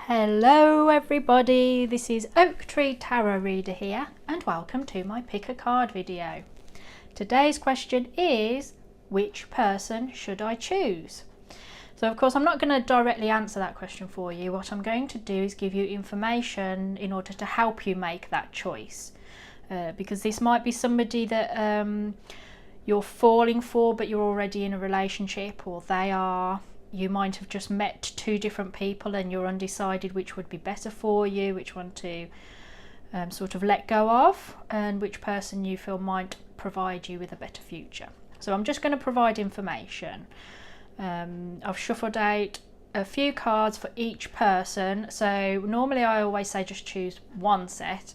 Hello everybody, this is Oak Tree Tarot Reader here and welcome to my pick a card video. Today's question is, which person should I choose? So of course I'm not going to directly answer that question for you. What I'm going to do is give you information in order to help you make that choice. Because this might be somebody that you're falling for but you're already in a relationship, or you might have just met two different people and you're undecided which would be better for you, which one to sort of let go of, and which person you feel might provide you with a better future. So I'm just going to provide information. I've shuffled out a few cards for each person. So normally I always say just choose one set,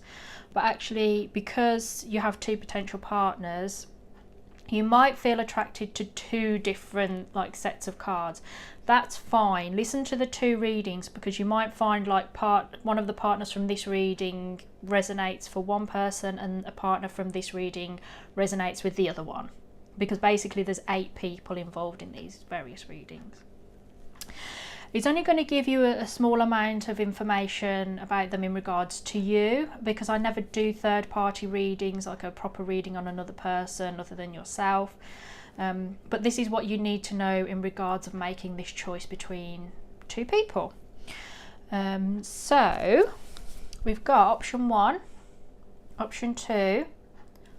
but actually because you have two potential partners, you might feel attracted to two different sets of cards. That's fine. Listen to the two readings, because you might find one of the partners from this reading resonates for one person and a partner from this reading resonates with the other one, because basically there's 8 people involved in these various readings. It's only going to give you a small amount of information about them in regards to you, because I never do third-party readings, like a proper reading on another person other than yourself. But this is what you need to know in regards of making this choice between two people. So we've got option 1, option 2,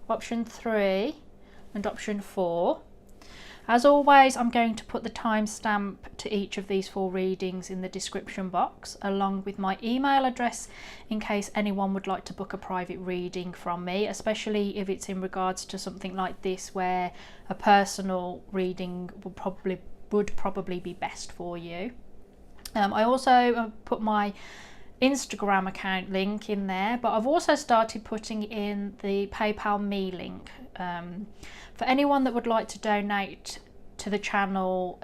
option 3 and option 4. As always, I'm going to put the timestamp to each of these 4 readings in the description box, along with my email address in case anyone would like to book a private reading from me, especially if it's in regards to something like this where a personal reading would probably be best for you. I also put my Instagram account link in there, but I've also started putting in the PayPal me link for anyone that would like to donate to the channel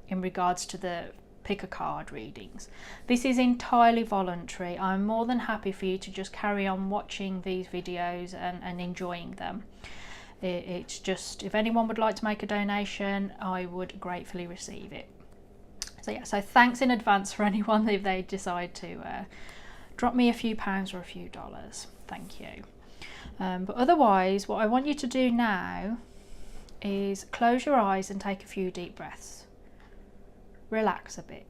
in regards to the pick a card readings. This is entirely voluntary. I'm more than happy for you to just carry on watching these videos and enjoying them. It's just, if anyone would like to make a donation, I would gratefully receive it. So yeah, so thanks in advance for anyone if they decide to drop me a few pounds or a few dollars. Thank you. But otherwise, what I want you to do now is close your eyes and take a few deep breaths. Relax a bit.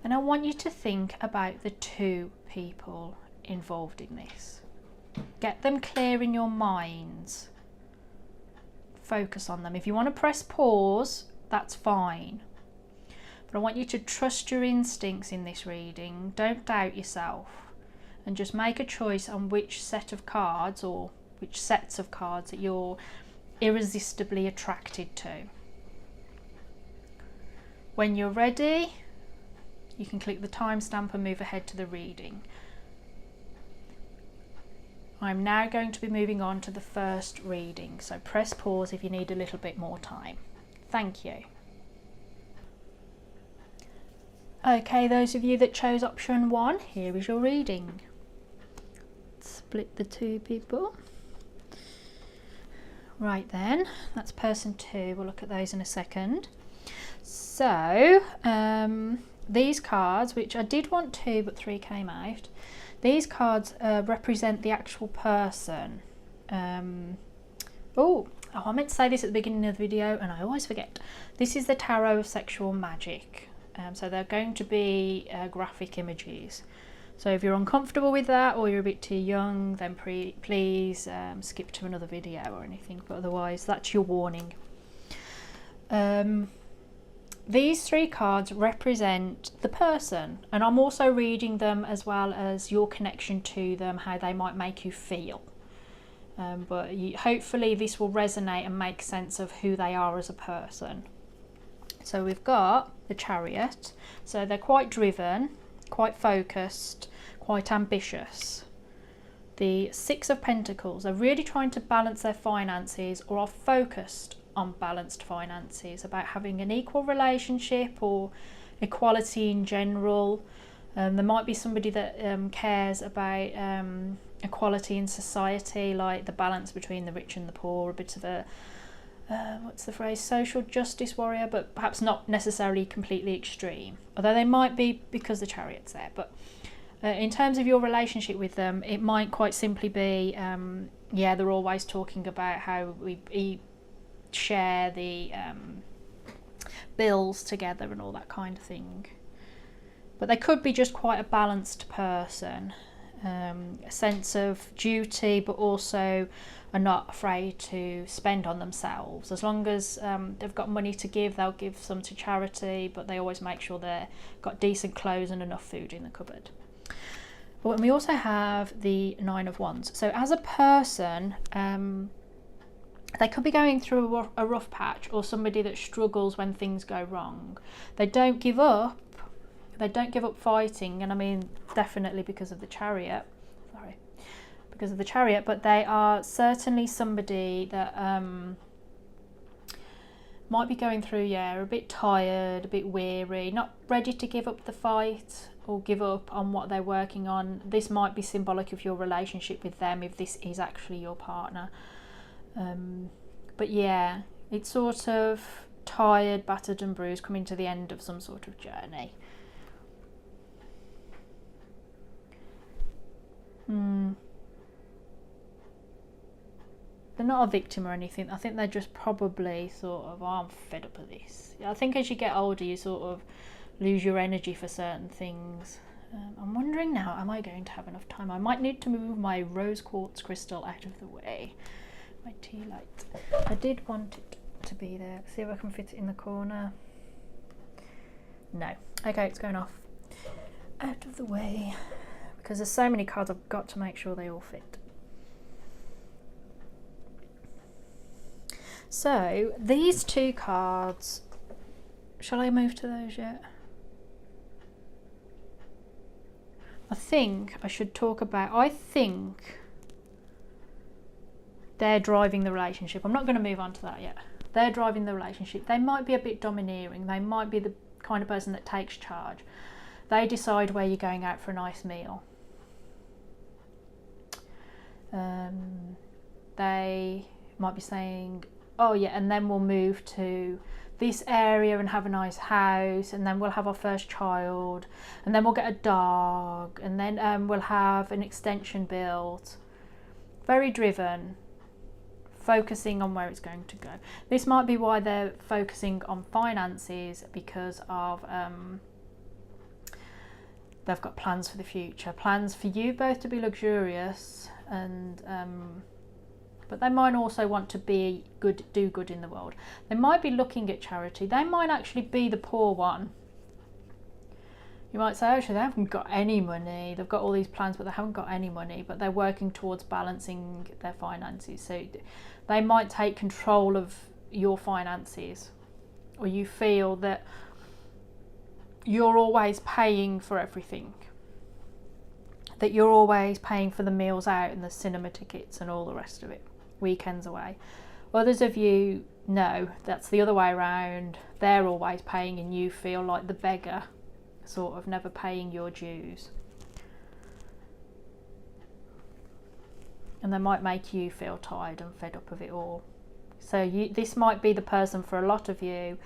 And I want you to think about the 2 people involved in this. Get them clear in your minds. Focus on them. If you want to press pause, that's fine. But I want you to trust your instincts in this reading. Don't doubt yourself. And just make a choice on which set of cards or which sets of cards that you're irresistibly attracted to. When you're ready, you can click the timestamp and move ahead to the reading. I'm now going to be moving on to the first reading, so press pause if you need a little bit more time. Thank you. Okay, those of you that chose option 1, here is your reading. Split the 2 people. Right then, that's person 2. We'll look at those in a second. So, these cards, which I did want 2 but 3 came out, these cards represent the actual person. I meant to say this at the beginning of the video and I always forget. This is the Tarot of Sexual Magic. So they're going to be graphic images. So if you're uncomfortable with that or you're a bit too young, then please skip to another video or anything, but otherwise that's your warning. These 3 cards represent the person, and I'm also reading them as well as your connection to them, how they might make you feel. But hopefully this will resonate and make sense of who they are as a person. So we've got the Chariot. So they're quite driven, quite focused, quite ambitious. The 6 of Pentacles are really trying to balance their finances, or are focused on balanced finances, about having an equal relationship or equality in general. There might be somebody that cares about equality in society, like the balance between the rich and the poor, a bit of a what's the phrase, social justice warrior, but perhaps not necessarily completely extreme, although they might be because the Chariot's there. But in terms of your relationship with them, it might quite simply be, yeah, they're always talking about how we share the bills together and all that kind of thing. But they could be just quite a balanced person, a sense of duty, but also are not afraid to spend on themselves. As long as they've got money to give, they'll give some to charity, but they always make sure they've got decent clothes and enough food in the cupboard. But we also have the Nine of Wands. So as a person, they could be going through a rough patch, or somebody that struggles when things go wrong. They don't give up. They don't give up fighting, and I mean definitely because of the Chariot. Sorry, because of the Chariot. But they are certainly somebody that might be going through, yeah, a bit tired, a bit weary, not ready to give up the fight or give up on what they're working on. This might be symbolic of your relationship with them if this is actually your partner. But yeah, it's sort of tired, battered and bruised, coming to the end of some sort of journey. They're not a victim or anything. I think they're just probably sort of, oh, I'm fed up of this. I think as you get older, you sort of lose your energy for certain things. I'm wondering now, am I going to have enough time? I might need to move my rose quartz crystal out of the way. My tea light. I did want it to be there. See if I can fit it in the corner. No. Okay, it's going off. Out of the way. Because there's so many cards, I've got to make sure they all fit. So these two cards, shall I move to those yet? I think I should talk about, I think they're driving the relationship. I'm not going to move on to that yet. They're driving the relationship. They might be a bit domineering. They might be the kind of person that takes charge. They decide where you're going out for a nice meal. They might be saying, oh yeah, and then we'll move to this area and have a nice house, and then we'll have our first child, and then we'll get a dog, and then we'll have an extension built. Very driven, focusing on where it's going to go. This might be why they're focusing on finances, because of they've got plans for the future, plans for you both to be luxurious, and but they might also want to be good, do good in the world. They might be looking at charity. They might actually be the poor one. You might say, actually, they haven't got any money. They've got all these plans, but they haven't got any money. But they're working towards balancing their finances. So they might take control of your finances, or you feel that you're always paying for everything. That you're always paying for the meals out and the cinema tickets and all the rest of it. Weekends away. Others of you know that's the other way around. They're always paying and you feel like the beggar, sort of never paying your dues. And they might make you feel tired and fed up of it all. So this might be the person for a lot of you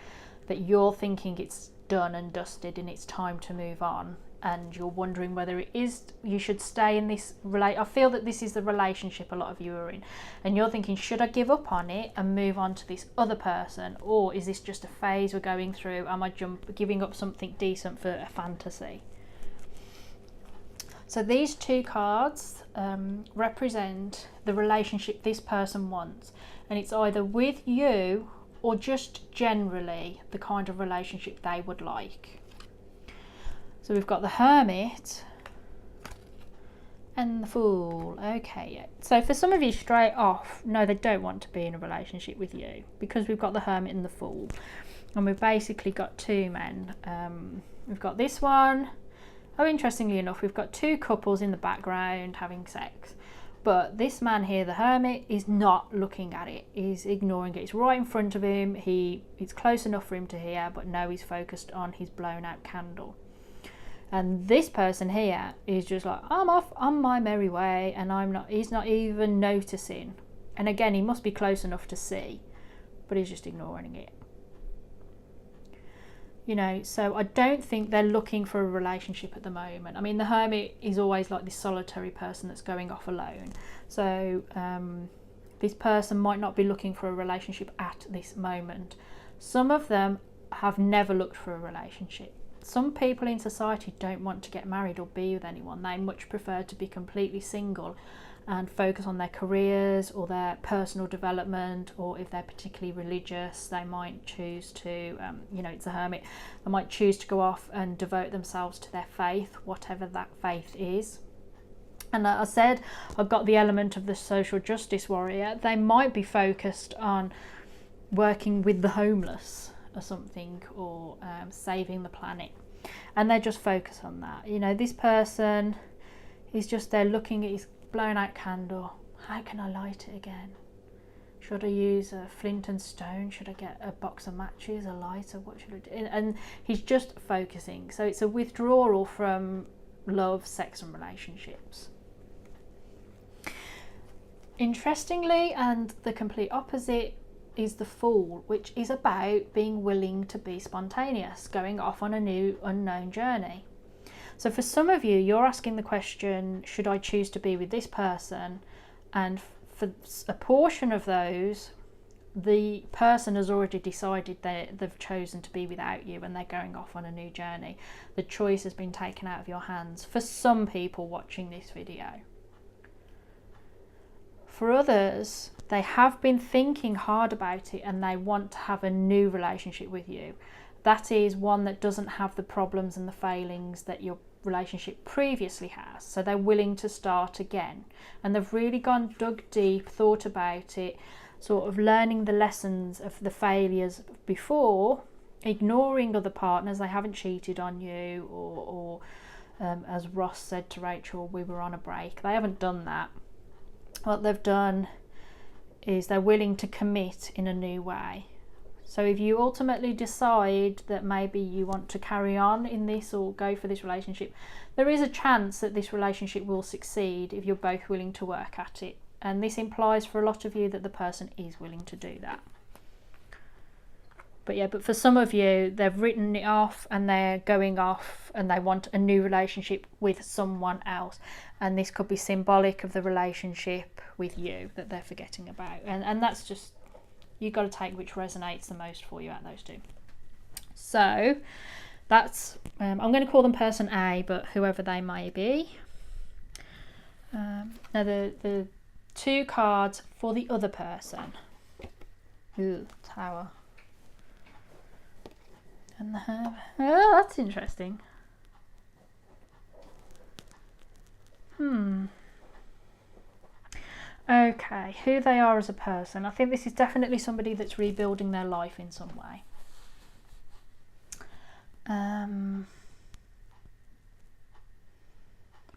that you're thinking it's done and dusted and it's time to move on, and you're wondering whether it is you should stay in this I feel that this is the relationship a lot of you are in, and you're thinking, should I give up on it and move on to this other person, or is this just a phase we're going through? Am I giving up something decent for a fantasy? So these two cards represent the relationship this person wants, and it's either with you or just generally the kind of relationship they would like. So we've got the Hermit and the Fool. Okay, yeah. So for some of you straight off, no, they don't want to be in a relationship with you, because we've got the Hermit and the Fool. And we've basically got two men. We've got this one. Oh, interestingly enough, we've got two couples in the background having sex. But this man here, the Hermit, is not looking at it. He's ignoring it. It's right in front of him. It's close enough for him to hear, but no, he's focused on his blown out candle. And this person here is just like, I'm off on my merry way, and he's not even noticing. And again, he must be close enough to see, but he's just ignoring it. You know, so I don't think they're looking for a relationship at the moment. I mean, the hermit is always like this solitary person that's going off alone. So this person might not be looking for a relationship at this moment. Some of them have never looked for a relationship. Some people in society don't want to get married or be with anyone. They much prefer to be completely single and focus on their careers or their personal development, or if they're particularly religious, they might choose to, you know, it's a hermit, they might choose to go off and devote themselves to their faith, whatever that faith is. And I said I've got the element of the social justice warrior. They might be focused on working with the homeless or something, or saving the planet, and they just focus on that. You know, this person is just there looking at his blown out candle. How can I light it again? Should I use a flint and stone? Should I get a box of matches, a lighter? What should I do? And he's just focusing. So it's a withdrawal from love, sex and relationships. Interestingly, and the complete opposite, is the Fool, which is about being willing to be spontaneous, going off on a new unknown journey. So for some of you, you're asking the question, should I choose to be with this person? And for a portion of those, the person has already decided that they've chosen to be without you and they're going off on a new journey. The choice has been taken out of your hands for some people watching this video. For others, they have been thinking hard about it and they want to have a new relationship with you. That is one that doesn't have the problems and the failings that your relationship previously has. So they're willing to start again. And they've really dug deep, thought about it, sort of learning the lessons of the failures before, ignoring other partners. They haven't cheated on you or as Ross said to Rachel, we were on a break. They haven't done that. What they've done is they're willing to commit in a new way. So if you ultimately decide that maybe you want to carry on in this or go for this relationship, there is a chance that this relationship will succeed if you're both willing to work at it. And this implies for a lot of you that the person is willing to do that. But yeah, but for some of you, they've written it off and they're going off and they want a new relationship with someone else. And this could be symbolic of the relationship with you that they're forgetting about. And that's just, you've got to take which resonates the most for you out of those two. So that's, I'm going to call them person A, but whoever they may be. Now the two cards for the other person. Ooh, Tower. And the Hermit. Oh, that's interesting. Okay, who they are as a person. I think this is definitely somebody that's rebuilding their life in some way.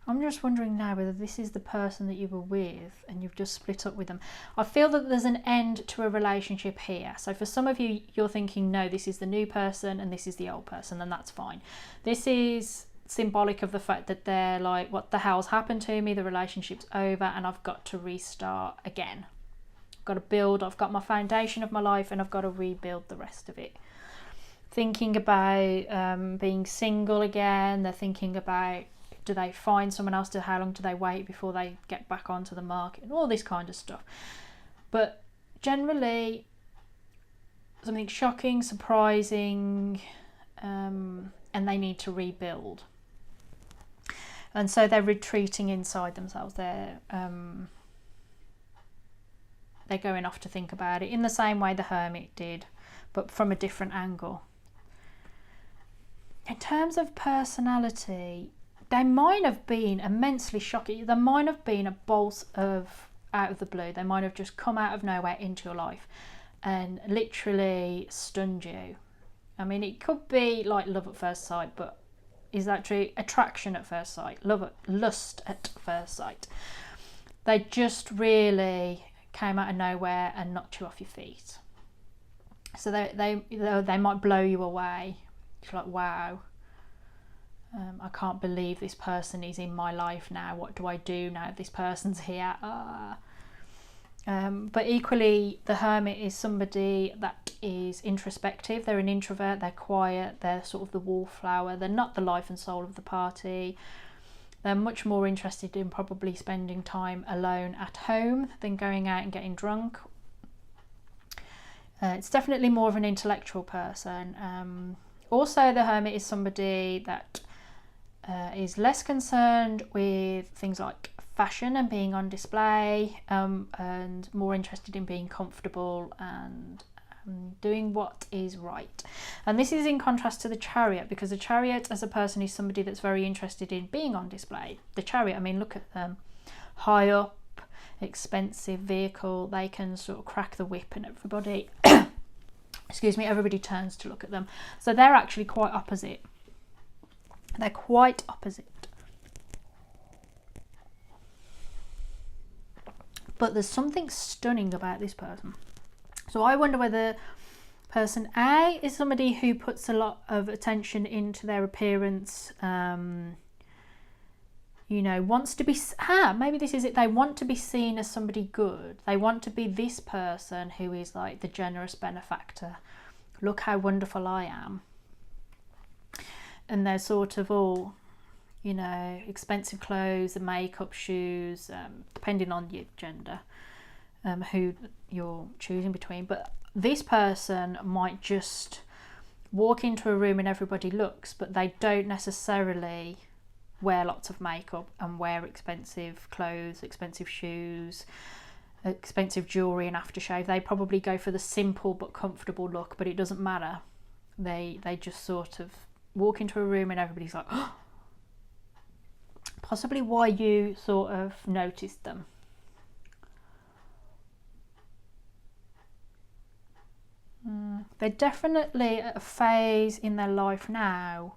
I'm just wondering now whether this is the person that you were with and you've just split up with them. I feel that there's an end to a relationship here. So for some of you, you're thinking, no, this is the new person and this is the old person, and that's fine. This is symbolic of the fact that they're like, what the hell's happened to me? The relationship's over and I've got to restart again. I've got to build, I've got my foundation of my life and I've got to rebuild the rest of it. Thinking about being single again. They're thinking about, do they find someone else? How long do they wait before they get back onto the market? And all this kind of stuff. But generally, something shocking, surprising, and they need to rebuild. And so they're retreating inside themselves. They're going off to think about it in the same way the Hermit did, but from a different angle. In terms of personality, they might have been immensely shocking. There might have been a bolt of out of the blue. They might have just come out of nowhere into your life and literally stunned you. I mean, it could be like love at first sight, but is that true? Attraction at first sight, lust at first sight. They just really came out of nowhere and knocked you off your feet. So they might blow you away. It's like, wow. I can't believe this person is in my life now. What do I do now this person's here? But equally, the Hermit is somebody that is introspective. They're an introvert, they're quiet, they're sort of the wallflower. They're not the life and soul of the party. They're much more interested in probably spending time alone at home than going out and getting drunk. It's definitely more of an intellectual person. Also, the Hermit is somebody that is less concerned with things like fashion and being on display, and more interested in being comfortable and doing what is right. And this is in contrast to the Chariot, because the Chariot as a person is somebody that's very interested in being on display. The Chariot, I mean, look at them, high up, expensive vehicle, they can sort of crack the whip and everybody excuse me, everybody turns to look at them. So they're actually quite opposite. They're quite opposite. But there's something stunning about this person. So I wonder whether person A is somebody who puts a lot of attention into their appearance, you know, wants to be, maybe this is it, they want to be seen as somebody good. They want to be this person who is like the generous benefactor. Look how wonderful I am. And they're sort of all, you know, expensive clothes and makeup, shoes, depending on your gender, who you're choosing between. But this person might just walk into a room and everybody looks, but they don't necessarily wear lots of makeup and wear expensive clothes, expensive shoes, expensive jewellery and aftershave. They probably go for the simple but comfortable look, but it doesn't matter. They just sort of walk into a room and everybody's like, oh! Possibly why you sort of noticed them. They're definitely at a phase in their life now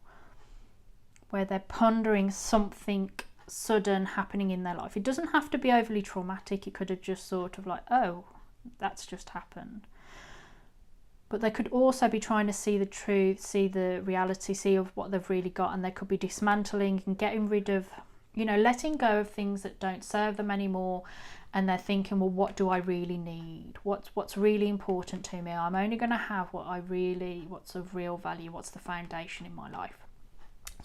where they're pondering something sudden happening in their life. It doesn't have to be overly traumatic. It could have just sort of like, oh, that's just happened. But they could also be trying to see the truth, see the reality, see of what they've really got, and they could be dismantling and getting rid of, you know, letting go of things that don't serve them anymore. And they're thinking, well, what do I really need? What's really important to me? I'm only going to have what's of real value, what's the foundation in my life.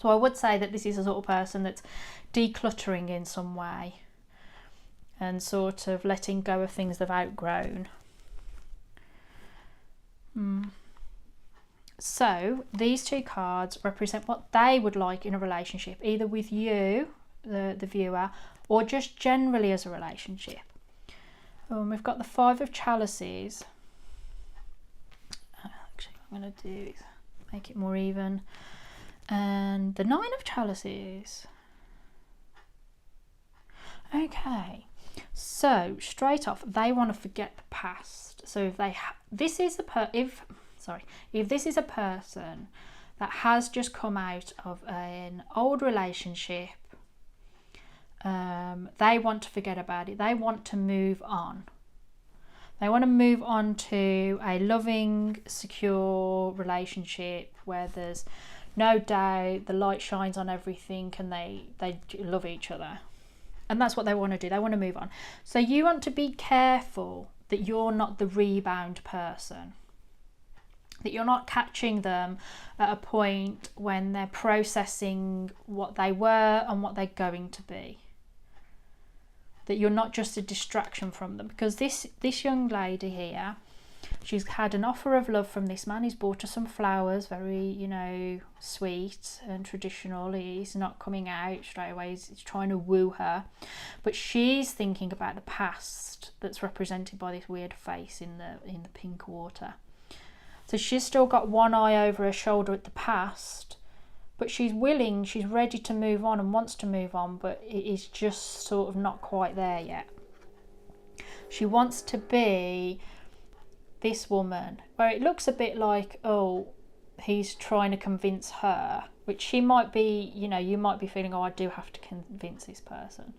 So I would say that this is a sort of person that's decluttering in some way and sort of letting go of things they've outgrown. So these two cards represent what they would like in a relationship, either with you, the viewer, or just generally as a relationship. We've got the Five of Chalices. Actually, what I'm going to do is make it more even. And the Nine of Chalices. Okay, so straight off, they want to forget the past. So if they if this is a person that has just come out of an old relationship, they want to forget about it. They want to move on. They want to move on to a loving, secure relationship where there's no doubt, the light shines on everything, and they love each other. And that's what they want to do. They want to move on. So you want to be careful that you're not the rebound person. That you're not catching them at a point when they're processing what they were and what they're going to be. That you're not just a distraction from them. Because this young lady here, she's had an offer of love from this man. He's bought her some flowers, very, you know, sweet and traditional. He's not coming out straight away. He's trying to woo her. But she's thinking about the past that's represented by this weird face in the pink water. So she's still got one eye over her shoulder at the past, but she's willing, she's ready to move on and wants to move on, but it is just sort of not quite there yet. She wants to be this woman where it looks a bit like, oh, he's trying to convince her, which she might be, you know, you might be feeling, oh, I do have to convince this person.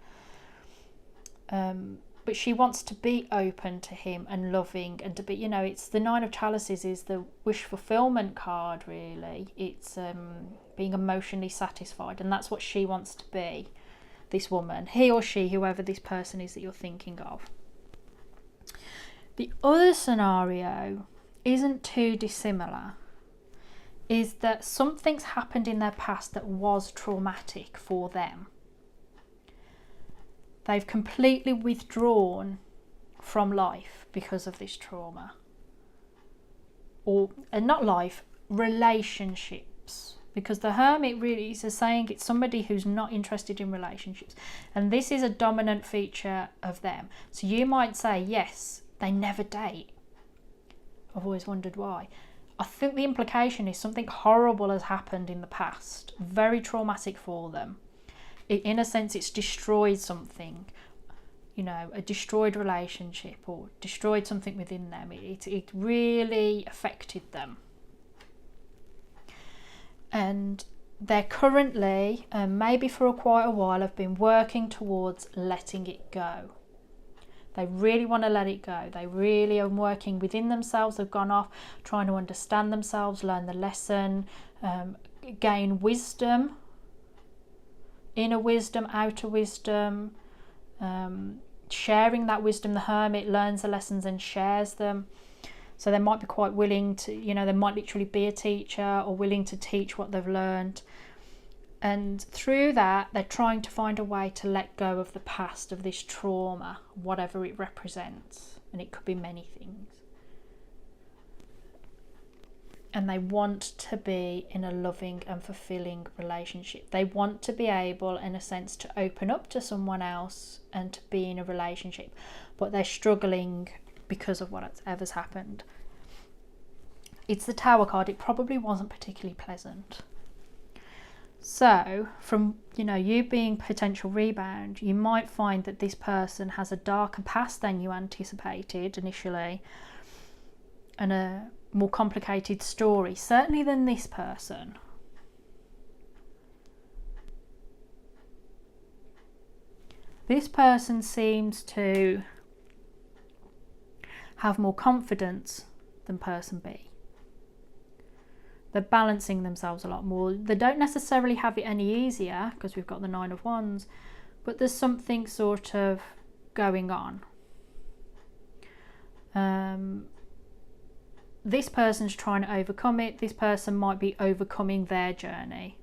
But she wants to be open to him and loving and to be, you know, it's the Nine of Chalices is the wish fulfillment card, really. It's being emotionally satisfied, and that's what she wants to be, this woman, he or she, whoever this person is that you're thinking of. The other scenario isn't too dissimilar, is that something's happened in their past that was traumatic for them. They've completely withdrawn from life because of this trauma. And not life, relationships. Because the Hermit really is saying it's somebody who's not interested in relationships. And this is a dominant feature of them. So you might say, yes, they never date. I've always wondered why. I think the implication is something horrible has happened in the past. Very traumatic for them. In a sense, it's destroyed something. You know, a destroyed relationship or destroyed something within them. It really affected them. And they're currently, maybe for quite a while, have been working towards letting it go. They really want to let it go. They really are working within themselves. They've gone off trying to understand themselves, learn the lesson, gain wisdom, inner wisdom, outer wisdom, sharing that wisdom. The Hermit learns the lessons and shares them. So they might be quite willing to, you know, they might literally be a teacher or willing to teach what they've learned. And through that, they're trying to find a way to let go of the past, of this trauma, whatever it represents. And it could be many things. And they want to be in a loving and fulfilling relationship. They want to be able, in a sense, to open up to someone else and to be in a relationship. But they're struggling because of whatever's happened. It's the Tower card. It probably wasn't particularly pleasant. So from, you know, you being potential rebound, you might find that this person has a darker past than you anticipated initially, and a more complicated story, certainly than this person. This person seems to have more confidence than person B. They're balancing themselves a lot more. They don't necessarily have it any easier because we've got the Nine of Wands, but there's something sort of going on. This person's trying to overcome it. This person might be overcoming their journey.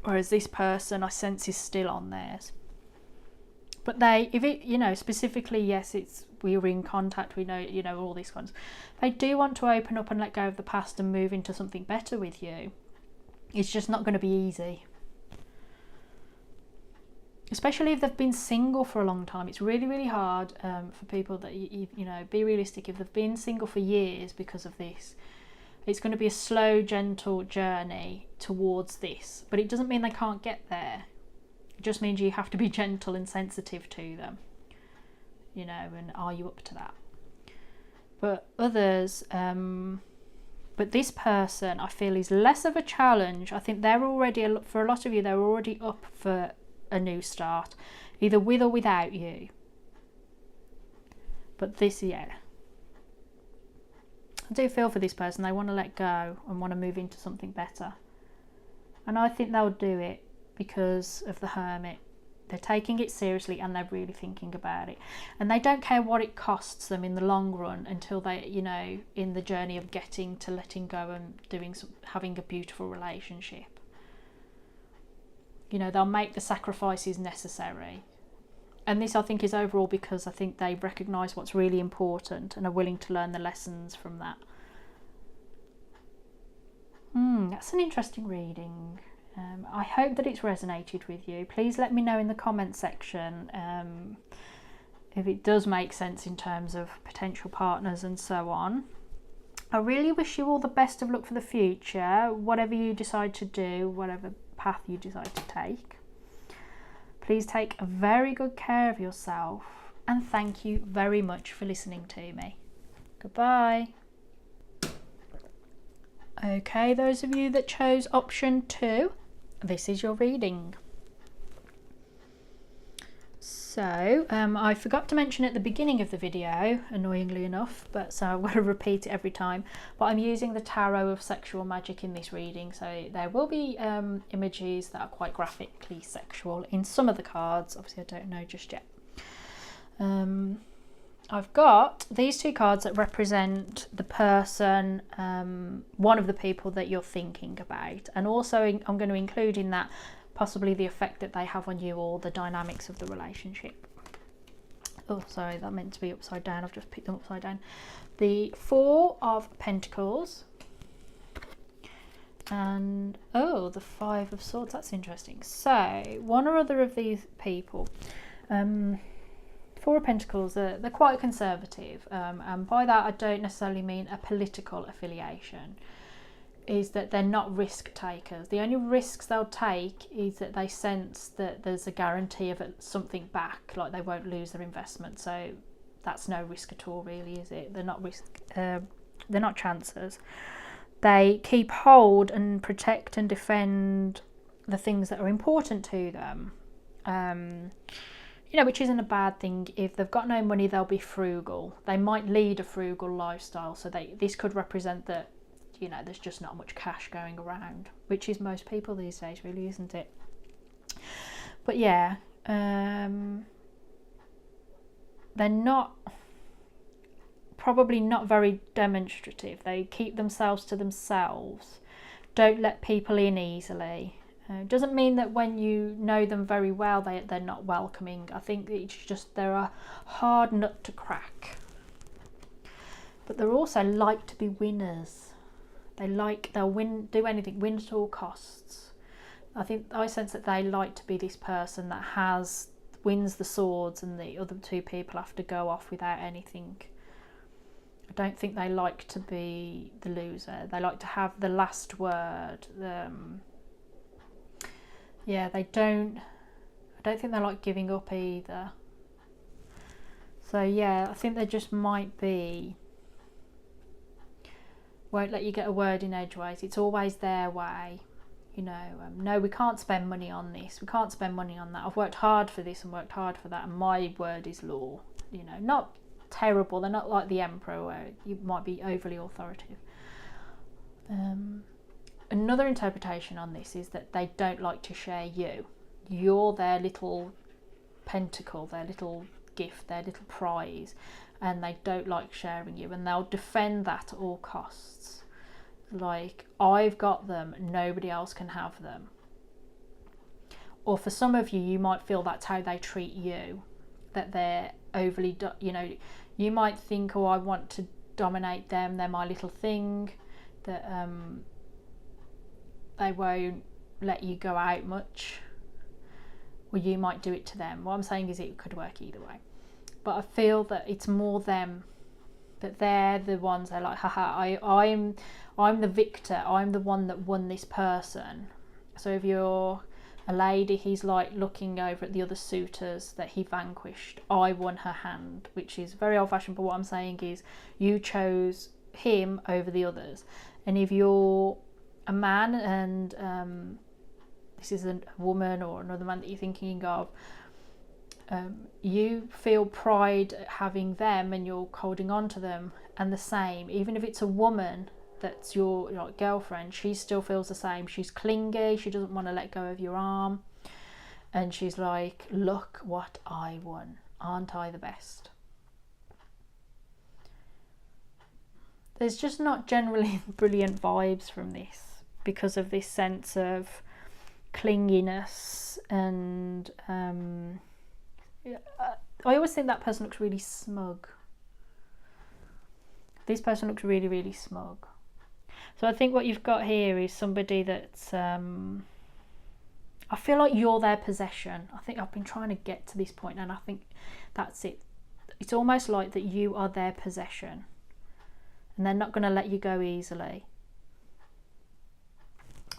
Whereas this person, I sense, is still on theirs. But they, if it, you know, specifically, yes, it's, we were in contact, we know, you know, all these kinds. They do want to open up and let go of the past and move into something better with you. It's just not going to be easy. Especially if they've been single for a long time. It's really, really hard for people that, you know, be realistic. If they've been single for years because of this, it's going to be a slow, gentle journey towards this. But it doesn't mean they can't get there. It just means you have to be gentle and sensitive to them, you know, and are you up to that? But others, but this person I feel is less of a challenge. I think they're already, for a lot of you, they're already up for a new start, either with or without you. But this, yeah, I do feel for this person. They want to let go and want to move into something better. And I think they'll do it because of the Hermit. They're taking it seriously and they're really thinking about it. And they don't care what it costs them in the long run until they, you know, in the journey of getting to letting go and doing having a beautiful relationship. You know, they'll make the sacrifices necessary. And this, I think, is overall because I think they recognise what's really important and are willing to learn the lessons from that. That's an interesting reading. I hope that it's resonated with you. Please let me know in the comment section if it does make sense in terms of potential partners and so on. I really wish you all the best of luck for the future, whatever you decide to do, whatever path you decide to take. Please take very good care of yourself, and thank you very much for listening to me. Goodbye. Okay, those of you that chose option 2, this is your reading. So, I forgot to mention at the beginning of the video, annoyingly enough, but so I'm going to repeat it every time, but I'm using the Tarot of Sexual Magic in this reading, so there will be images that are quite graphically sexual in some of the cards. Obviously I don't know just yet. I've got these two cards that represent the person, one of the people that you're thinking about, and also I'm going to include in that possibly the effect that they have on you or the dynamics of the relationship. Oh, sorry, that meant to be upside down. I've just picked them upside down. The Four of Pentacles and the Five of Swords. That's interesting. So one or other of these people, Four of Pentacles, they're quite conservative, and by that I don't necessarily mean a political affiliation. Is that they're not risk takers. The only risks they'll take is that they sense that there's a guarantee of something back, like they won't lose their investment. So that's no risk at all, really, is it? They're not they're not chancers. They keep hold and protect and defend the things that are important to them. You know, which isn't a bad thing. If they've got no money, they'll be frugal. They might lead a frugal lifestyle. So this could represent that, you know, there's just not much cash going around, which is most people these days, really, isn't it? But yeah, they're probably not very demonstrative. They keep themselves to themselves, don't let people in easily. Doesn't mean that when you know them very well they're not welcoming. I think it's just they're a hard nut to crack. But they're also like to be winners. They'll win, do anything, win at all costs. I sense that they like to be this person that wins the swords and the other two people have to go off without anything. I don't think they like to be the loser. They like to have the last word. I don't think they like giving up either. So yeah, I think they just might be, won't let you get a word in edgeways. It's always their way. You know, no, we can't spend money on this. We can't spend money on that. I've worked hard for this and worked hard for that, and my word is law. You know, not terrible. They're not like the Emperor where you might be overly authoritative. Another interpretation on this is that they don't like to share you. You're their little pentacle, their little gift, their little prize, and they don't like sharing you, and they'll defend that at all costs. Like, I've got them, nobody else can have them. Or for some of you, you might feel that's how they treat you, that they're overly, you know, you might think, oh, I want to dominate them, they're my little thing, that they won't let you go out much, or you might do it to them. What I'm saying is it could work either way, but I feel that it's more them, that they're the ones that are like, haha, I'm the victor, I'm the one that won this person. So if you're a lady, he's like looking over at the other suitors that he vanquished. I won her hand, which is very old-fashioned, but what I'm saying is you chose him over the others. And if you're a man and this is a woman or another man that you're thinking of, you feel pride at having them and you're holding on to them, and the same, even if it's a woman that's your girlfriend, she still feels the same. She's clingy, she doesn't want to let go of your arm, and she's like, look what I won, aren't I the best? There's just not generally brilliant vibes from this because of this sense of clinginess, and I always think that person looks really smug. This person looks really, really smug. So I think what you've got here is somebody that's, I feel like you're their possession. I think I've been trying to get to this point, and I think that's it. It's almost like that you are their possession, and they're not going to let you go easily.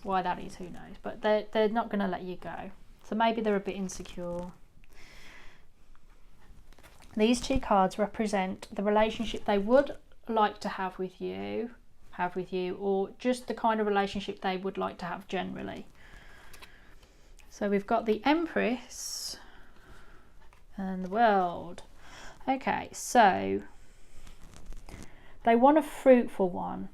Why that is, who knows, but they're not going to let you go. So maybe they're a bit insecure. These two cards represent the relationship they would like to have with you, or just the kind of relationship they would like to have generally. So we've got the Empress and the World. Okay, so they want a fruitful one.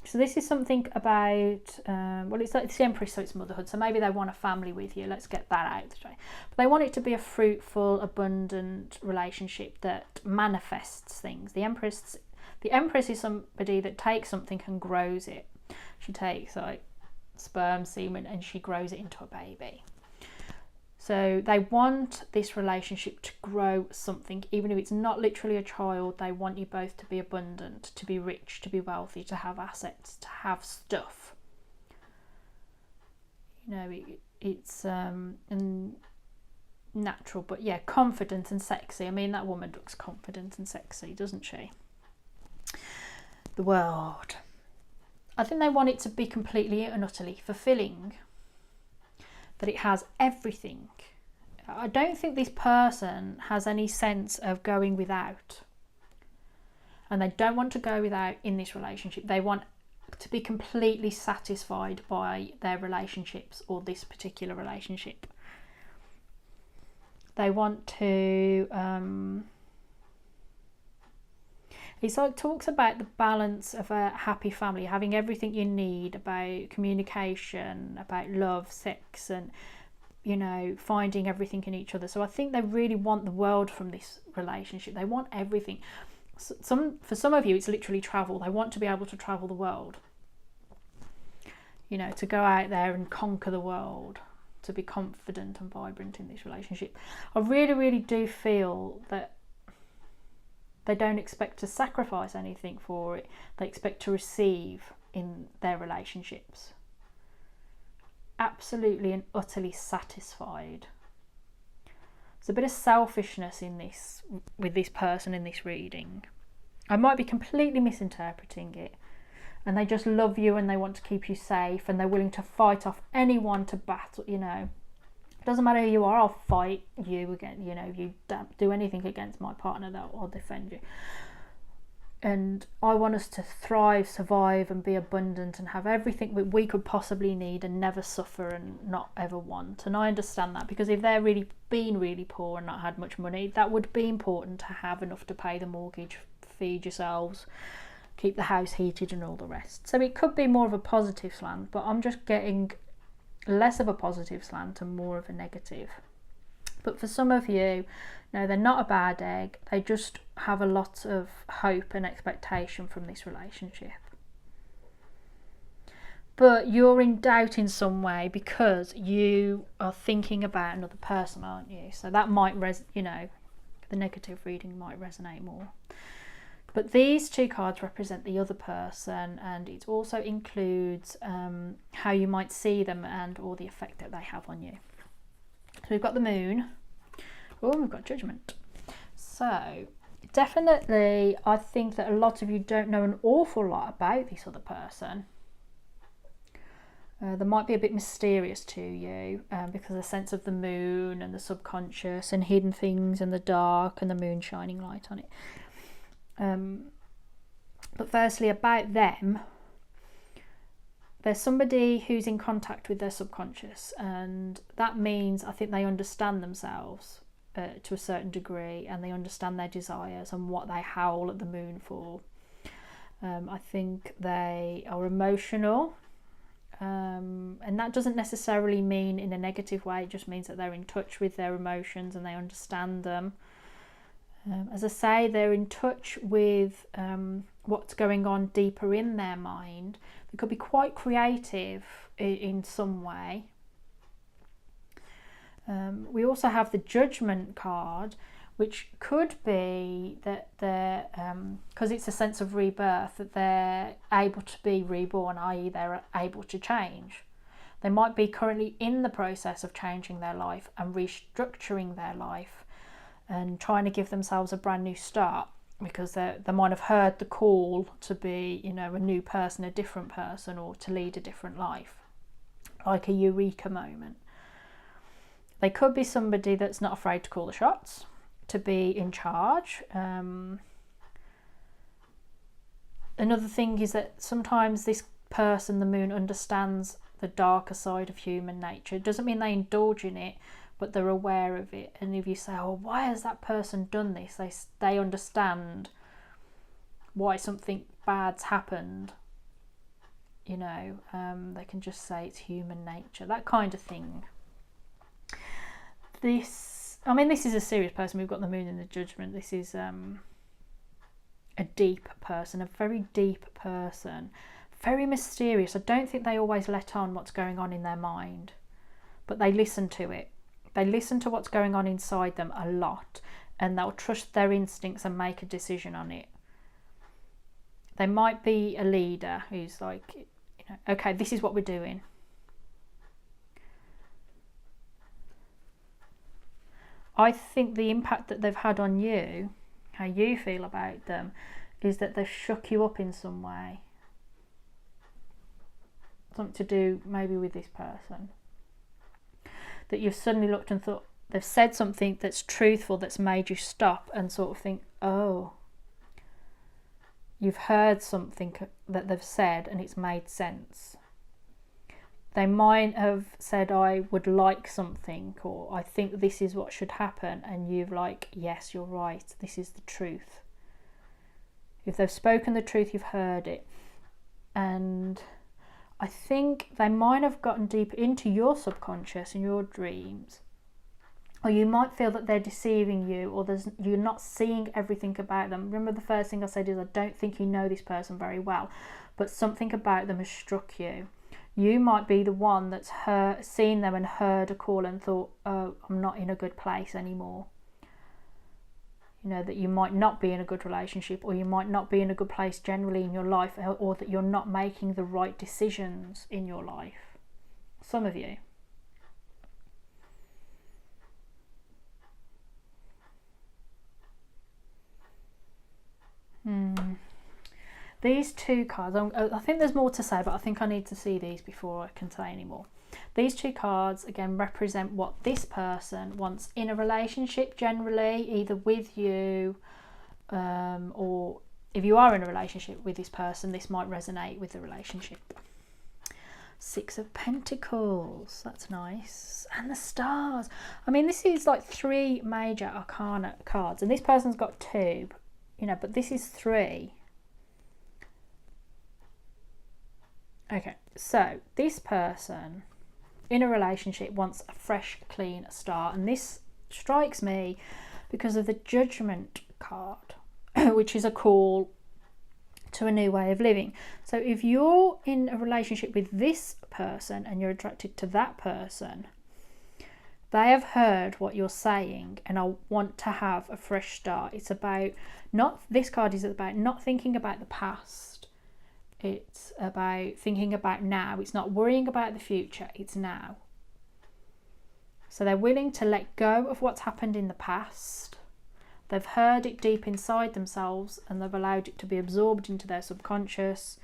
So this is something about, well, it's the Empress, so it's motherhood. So maybe they want a family with you. Let's get that out today. But they want it to be a fruitful, abundant relationship that manifests things. The Empress is somebody that takes something and grows it. She takes like sperm, semen, and she grows it into a baby. So they want this relationship to grow something, even if it's not literally a child. They want you both to be abundant, to be rich, to be wealthy, to have assets, to have stuff. You know, it's natural, but yeah, confident and sexy. I mean, that woman looks confident and sexy, doesn't she? The world. I think they want it to be completely and utterly fulfilling. That it has everything. I don't think this person has any sense of going without. And they don't want to go without in this relationship. They want to be completely satisfied by their relationships or this particular relationship. They want to... It's like talks about the balance of a happy family, having everything you need, about communication, about love, sex, and, you know, finding everything in each other. So I think they really want the world from this relationship. They want everything. For some of you, it's literally travel. They want to be able to travel the world. You know, to go out there and conquer the world, to be confident and vibrant in this relationship. I really, really do feel that they don't expect to sacrifice anything for it. They expect to receive in their relationships. Absolutely and utterly satisfied. There's a bit of selfishness in this, with this person in this reading. I might be completely misinterpreting it. And they just love you and they want to keep you safe and they're willing to fight off anyone to battle, you know. Doesn't matter who you are, I'll fight you again. You know, you don't do anything against my partner, that I'll defend you. And I want us to thrive, survive, and be abundant and have everything that we could possibly need and never suffer and not ever want. And I understand that, because if they're really poor and not had much money, that would be important to have enough to pay the mortgage, feed yourselves, keep the house heated, and all the rest. So it could be more of a positive slant, but I'm just getting less of a positive slant and more of a negative. But for some of you, no, they're not a bad egg. They just have a lot of hope and expectation from this relationship. But you're in doubt in some way because you are thinking about another person, aren't you? So that might, you know, the negative reading might resonate more. But these two cards represent the other person, and it also includes how you might see them and or the effect that they have on you. So we've got the Moon. Oh, we've got Judgment. So definitely, I think that a lot of you don't know an awful lot about this other person. They might be a bit mysterious to you because of the sense of the moon and the subconscious and hidden things and the dark and the moon shining light on it. But firstly, about them, there's somebody who's in contact with their subconscious, and that means I think they understand themselves to a certain degree, and they understand their desires and what they howl at the moon for. I think they are emotional, and that doesn't necessarily mean in a negative way. It just means that they're in touch with their emotions and they understand them. As I say, they're in touch with what's going on deeper in their mind. They could be quite creative in some way. We also have the Judgment card, which could be that they're, because it's a sense of rebirth, that they're able to be reborn, i.e. they're able to change. They might be currently in the process of changing their life and restructuring their life and trying to give themselves a brand new start, because they might have heard the call to be, you know, a new person, a different person, or to lead a different life, like a eureka moment. They could be somebody that's not afraid to call the shots, to be in charge. Another thing is that sometimes this person, the moon, understands the darker side of human nature. It doesn't mean they indulge in it, but they're aware of it. And if you say, oh, why has that person done this? They understand why something bad's happened. you know, they can just say it's human nature, that kind of thing. This is a serious person. We've got the moon in the judgment. This is a deep person, a very deep person, very mysterious. I don't think they always let on what's going on in their mind, but they listen to it. They listen to what's going on inside them a lot, and they'll trust their instincts and make a decision on it. They might be a leader who's like, you know, okay, this is what we're doing. I think the impact that they've had on you, how you feel about them, is that they've shook you up in some way. Something to do maybe with this person. That you've suddenly looked and thought, they've said something that's truthful, that's made you stop and sort of think, oh, you've heard something that they've said and it's made sense. They might have said, I would like something, or I think this is what should happen, and you've like, yes, you're right, this is the truth. If they've spoken the truth, you've heard it. And I think they might have gotten deep into your subconscious and your dreams, or you might feel that they're deceiving you, or you're not seeing everything about them. Remember, the first thing I said is I don't think you know this person very well, but something about them has struck you. You might be the one that's seen them and heard a call and thought, oh, I'm not in a good place anymore. You know, that you might not be in a good relationship, or you might not be in a good place generally in your life, or that you're not making the right decisions in your life. Some of you. These two cards, I think there's more to say, but I think I need to see these before I can say any more. These two cards, again, represent what this person wants in a relationship generally, either with you, or if you are in a relationship with this person, this might resonate with the relationship. Six of Pentacles, that's nice. And the stars. I mean, this is like 3 major arcana cards, and this person's got 2, you know, but this is 3. Okay, so this person in a relationship wants a fresh, clean start, and this strikes me because of the Judgment card, which is a call to a new way of living. So if you're in a relationship with this person and you're attracted to that person, they have heard what you're saying and I want to have a fresh start. It's about this card is about not thinking about the past. It's about thinking about now. It's not worrying about the future, it's now. So they're willing to let go of what's happened in the past. They've heard it deep inside themselves and they've allowed it to be absorbed into their subconscious.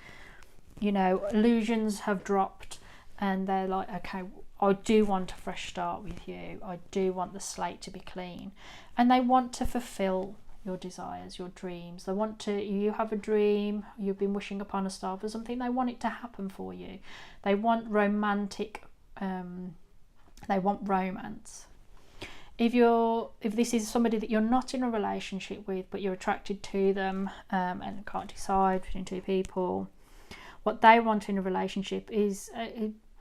You know, illusions have dropped and they're like, okay, I do want a fresh start with you. I do want the slate to be clean. And they want to fulfill your desires, your dreams. They want to, you have a dream, you've been wishing upon a star for something, they want it to happen for you. They want romantic, they want romance. If this is somebody that you're not in a relationship with, but you're attracted to them and can't decide between 2 people, what they want in a relationship is,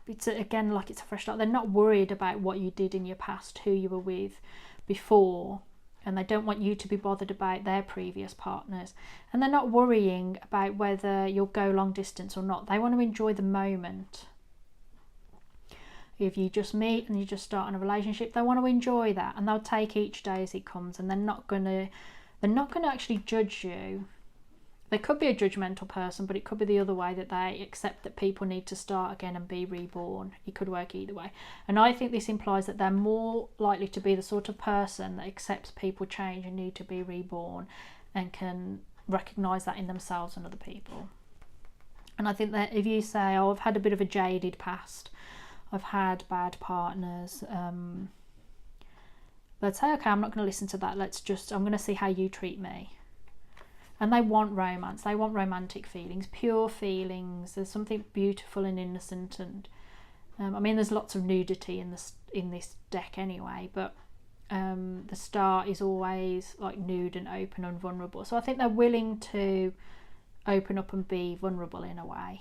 it's again like it's a fresh start. They're not worried about what you did in your past, who you were with before, and they don't want you to be bothered about their previous partners, and they're not worrying about whether you'll go long distance or not. They want to enjoy the moment. If you just meet and you just start in a relationship, they want to enjoy that, and they'll take each day as it comes, and they're not going to actually judge you. They could be a judgmental person, but it could be the other way, that they accept that people need to start again and be reborn. It could work either way. And I think this implies that they're more likely to be the sort of person that accepts people change and need to be reborn and can recognise that in themselves and other people. And I think that if you say, oh, I've had a bit of a jaded past, I've had bad partners, they'd say, okay, I'm not going to listen to that. I'm going to see how you treat me. And they want romance, they want romantic feelings, pure feelings. There's something beautiful and innocent, and I mean, there's lots of nudity in this deck anyway, but the star is always like nude and open and vulnerable. So I think they're willing to open up and be vulnerable in a way.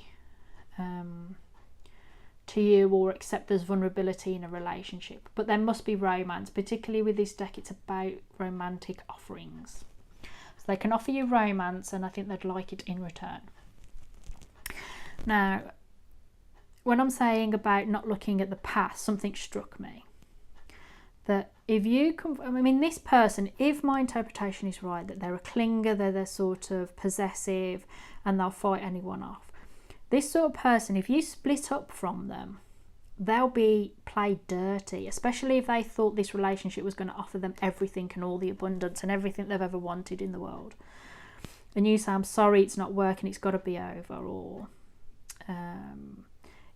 to you or accept there's vulnerability in a relationship. But there must be romance, particularly with this deck. It's about romantic offerings. So they can offer you romance, and I think they'd like it in return. Now, when I'm saying about not looking at the past, something struck me. That if you can, I mean, this person, if my interpretation is right, that they're a clinger, they're sort of possessive, and they'll fight anyone off. This sort of person, if you split up from them, they'll be played dirty, especially if they thought this relationship was going to offer them everything and all the abundance and everything they've ever wanted in the world. And you say, I'm sorry, it's not working, it's got to be over, or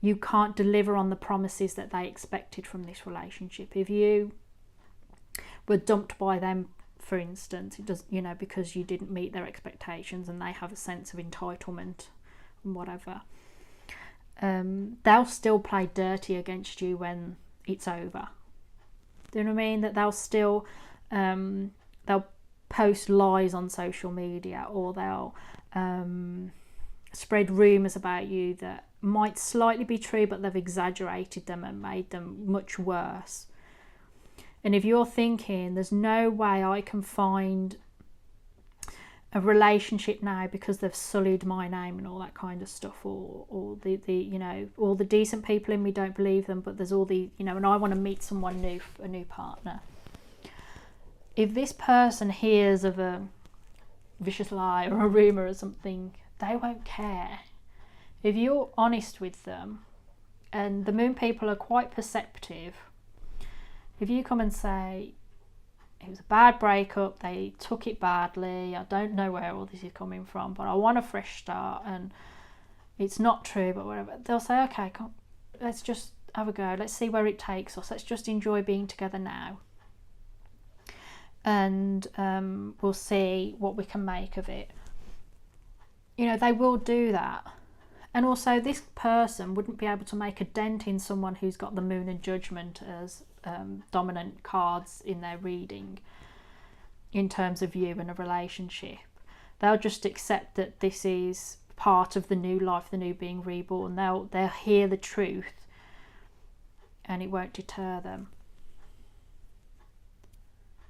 you can't deliver on the promises that they expected from this relationship. If you were dumped by them, for instance, it does, you know, because you didn't meet their expectations and they have a sense of entitlement and whatever, they'll still play dirty against you when it's over. Do you know what I mean? That they'll still they'll post lies on social media, or they'll spread rumours about you that might slightly be true, but they've exaggerated them and made them much worse. And if you're thinking, there's no way I can find a relationship now because they've sullied my name and all that kind of stuff, or the you know, all the decent people in me don't believe them, but there's all the, you know, and I want to meet someone new, a new partner. If this person hears of a vicious lie or a rumour or something, they won't care. If you're honest with them, and the moon people are quite perceptive, if you come and say, it was a bad breakup, they took it badly, I don't know where all this is coming from, but I want a fresh start, and it's not true, but whatever, they'll say, okay, let's just have a go, let's see where it takes us, let's just enjoy being together now, and we'll see what we can make of it. You know, they will do that. And also, this person wouldn't be able to make a dent in someone who's got the Moon and Judgment as dominant cards in their reading in terms of you and a relationship. They'll just accept that this is part of the new life, the new being reborn. They'll hear the truth, and it won't deter them.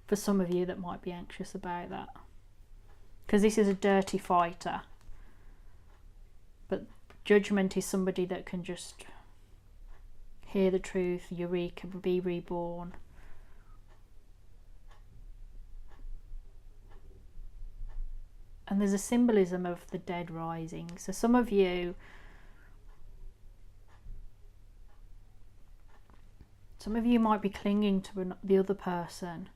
For some of you that might be anxious about that, because this is a dirty fighter. But Judgment is somebody that can just hear the truth, eureka, be reborn. And there's a symbolism of the dead rising. So some of you might be clinging to the other person,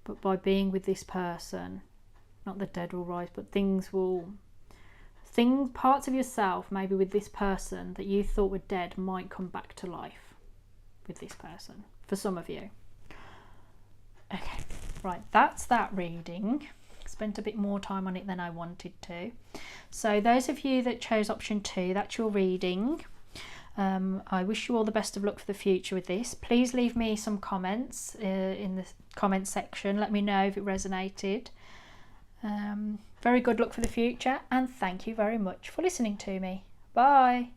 but by being with this person, not the dead will rise, but parts of yourself, maybe with this person that you thought were dead, might come back to life with this person, for some of you. Okay, right, that's that reading. Spent a bit more time on it than I wanted to. So those of you that chose option 2, that's your reading. I wish you all the best of luck for the future with this. Please leave me some comments in the comment section. Let me know if it resonated. Very good luck for the future, and thank you very much for listening to me. Bye.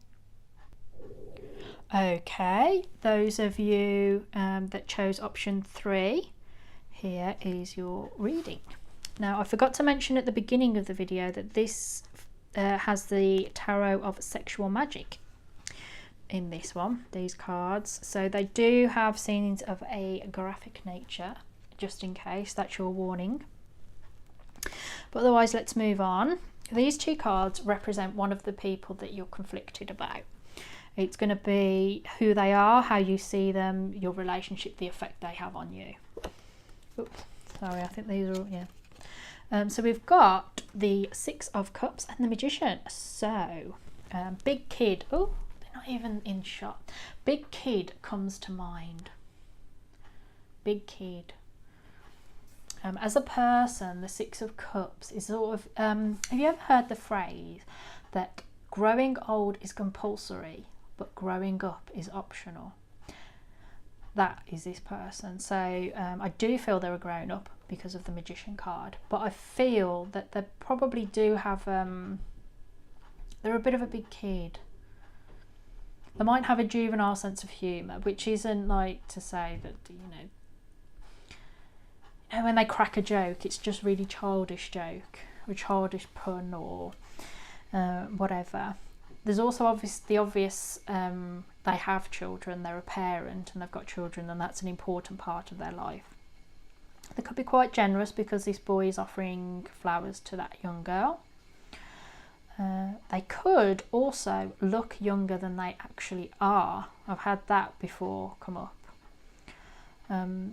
Okay, those of you that chose option 3, here is your reading. Now, I forgot to mention at the beginning of the video that this has the Tarot of Sexual Magic in this one, these cards. So they do have scenes of a graphic nature, just in case, that's your warning. But otherwise, let's move on. These 2 cards represent one of the people that you're conflicted about. It's going to be who they are, how you see them, your relationship, the effect they have on you. Oops, sorry, I think these are all, yeah. So we've got the 6 of Cups and the Magician. So, big kid. Oh, they're not even in shot. Big kid comes to mind. Big kid. As a person, the 6 of Cups is sort of, have you ever heard the phrase that growing old is compulsory, but growing up is optional? That is this person. So I do feel they're a grown up because of the Magician card, but I feel that they probably do have They're a bit of a big kid. They might have a juvenile sense of humour, which isn't like to say that, when they crack a joke, it's just really childish joke, or childish pun, or whatever. There's also the obvious, they have children, they're a parent and they've got children, and that's an important part of their life. They could be quite generous because this boy is offering flowers to that young girl. They could also look younger than they actually are. I've had that before come up.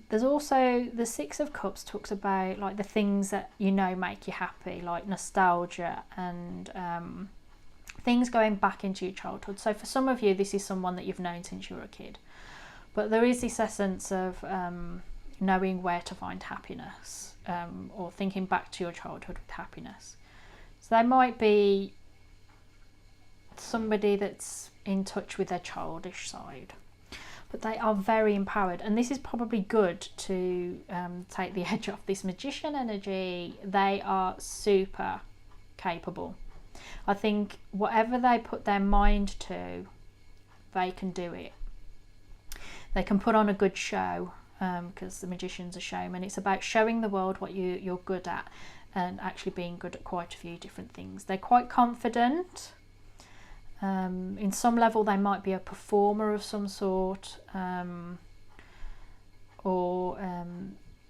There's also the Six of Cups talks about like the things that make you happy, like nostalgia and things going back into your childhood. So for some of you, this is someone that you've known since you were a kid. But there is this essence of knowing where to find happiness, or thinking back to your childhood with happiness. So they might be somebody that's in touch with their childish side, but they are very empowered, and this is probably good to take the edge off this magician energy. They are super capable. I think whatever they put their mind to, they can do it. They can put on a good show, because the magician's a showman. It's about showing the world what you're good at, and actually being good at quite a few different things. They're quite confident. In some level they might be a performer of some sort, or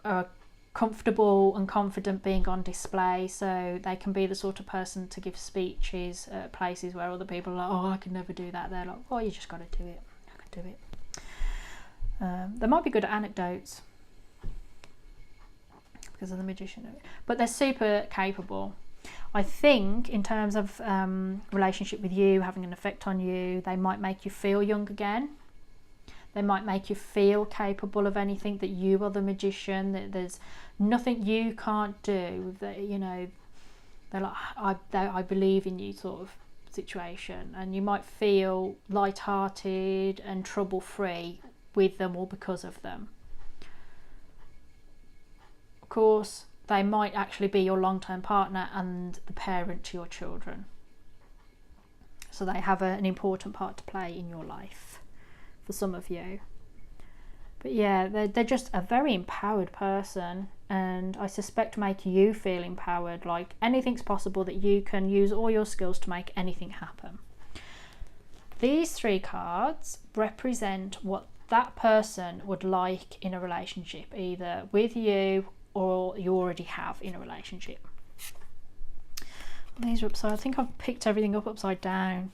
are comfortable and confident being on display. So they can be the sort of person to give speeches at places where other people are like, oh, I can never do that. They're like, oh, you just got to do it. I can do it. They might be good at anecdotes because of the magician, but they're super capable. I think in terms of relationship with you, having an effect on you, they might make you feel young again. They might make you feel capable of anything, that you are the magician, that there's nothing you can't do, that they're like, I believe in you sort of situation. And you might feel light-hearted and trouble-free with them or because of them. Of course, they might actually be your long-term partner and the parent to your children. So they have an important part to play in your life for some of you. But yeah, they're just a very empowered person, and I suspect make you feel empowered, like anything's possible, that you can use all your skills to make anything happen. These three cards represent what that person would like in a relationship, either with you or you already have in a relationship. These are upside. I think I've picked everything up upside down.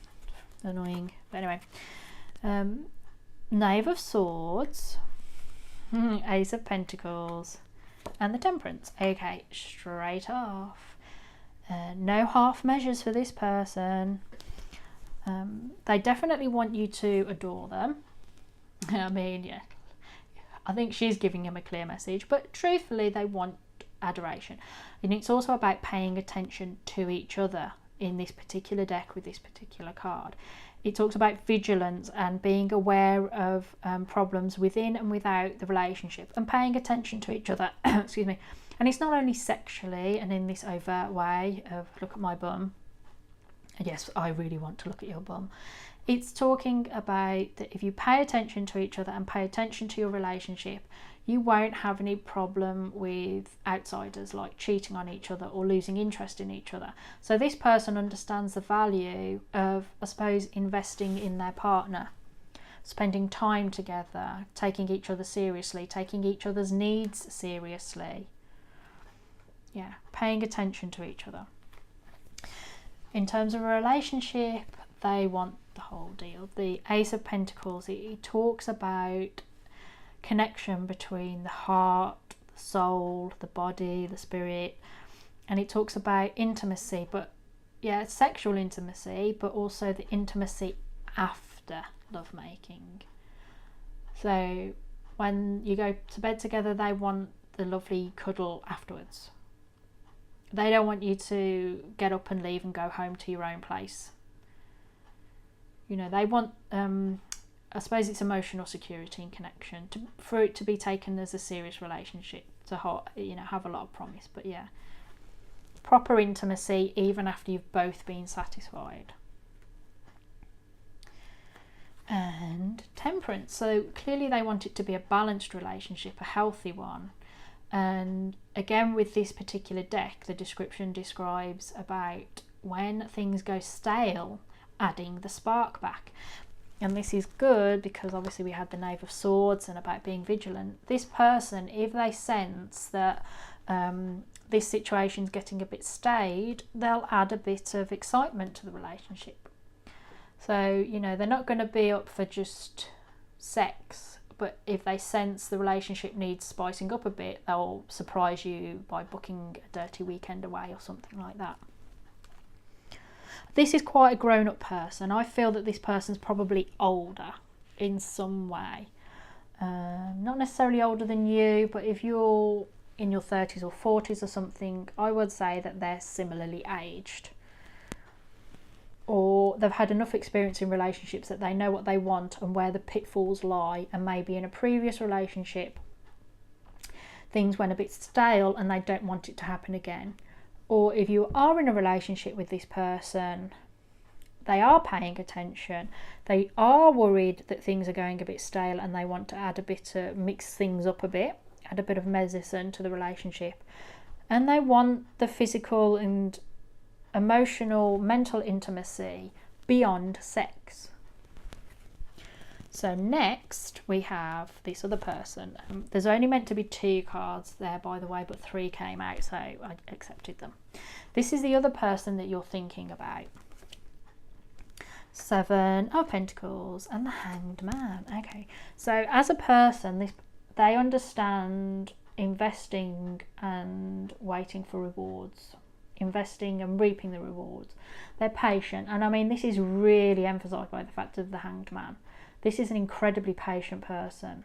Annoying. But anyway, Knave of Swords, Ace of Pentacles, and the Temperance. Okay, straight off. No half measures for this person. They definitely want you to adore them. I mean, yeah, I think she's giving him a clear message, but truthfully they want adoration. And it's also about paying attention to each other in this particular deck with this particular card. It talks about vigilance and being aware of problems within and without the relationship, and paying attention to each other. Excuse me. And it's not only sexually and in this overt way of look at my bum. Yes, I really want to look at your bum. It's talking about that if you pay attention to each other and pay attention to your relationship, you won't have any problem with outsiders like cheating on each other or losing interest in each other. So this person understands the value of, I suppose, investing in their partner, spending time together, taking each other seriously, taking each other's needs seriously. Yeah, paying attention to each other. In terms of a relationship, they want the whole deal. The Ace of Pentacles, it talks about connection between the heart, the soul, the body, the spirit, and it talks about intimacy, but yeah, sexual intimacy, but also the intimacy after lovemaking. So when you go to bed together, they want the lovely cuddle afterwards. They don't want you to get up and leave and go home to your own place. They want, I suppose it's emotional security and connection, for it to be taken as a serious relationship, to have a lot of promise. But yeah, proper intimacy even after you've both been satisfied. and Temperance. So clearly they want it to be a balanced relationship, a healthy one. And again, with this particular deck, the description describes about when things go stale, adding the spark back. And this is good because obviously we had the Knave of Swords and about being vigilant. This person, if they sense that this situation is getting a bit staid, they'll add a bit of excitement to the relationship. So, you know, they're not going to be up for just sex, but if they sense the relationship needs spicing up a bit, they'll surprise you by booking a dirty weekend away or something like that. This is quite a grown-up person. I feel that this person's probably older in some way. Not necessarily older than you, but if you're in your 30s or 40s or something, I would say that they're similarly aged. Or they've had enough experience in relationships that they know what they want and where the pitfalls lie, and maybe in a previous relationship things went a bit stale and they don't want it to happen again. Or if you are in a relationship with this person, they are paying attention, they are worried that things are going a bit stale and they want to add a bit of, mix things up a bit, add a bit of medicine to the relationship, and they want the physical and emotional, mental intimacy beyond sex. So next we have this other person. There's only meant to be 2 cards there, by the way, but 3 came out, so I accepted them. This is the other person that you're thinking about. 7 of Pentacles and the Hanged Man. Okay, so as a person, they understand investing and waiting for rewards. Investing and reaping the rewards. They're patient, and I mean this is really emphasised by the fact of the Hanged Man. This is an incredibly patient person.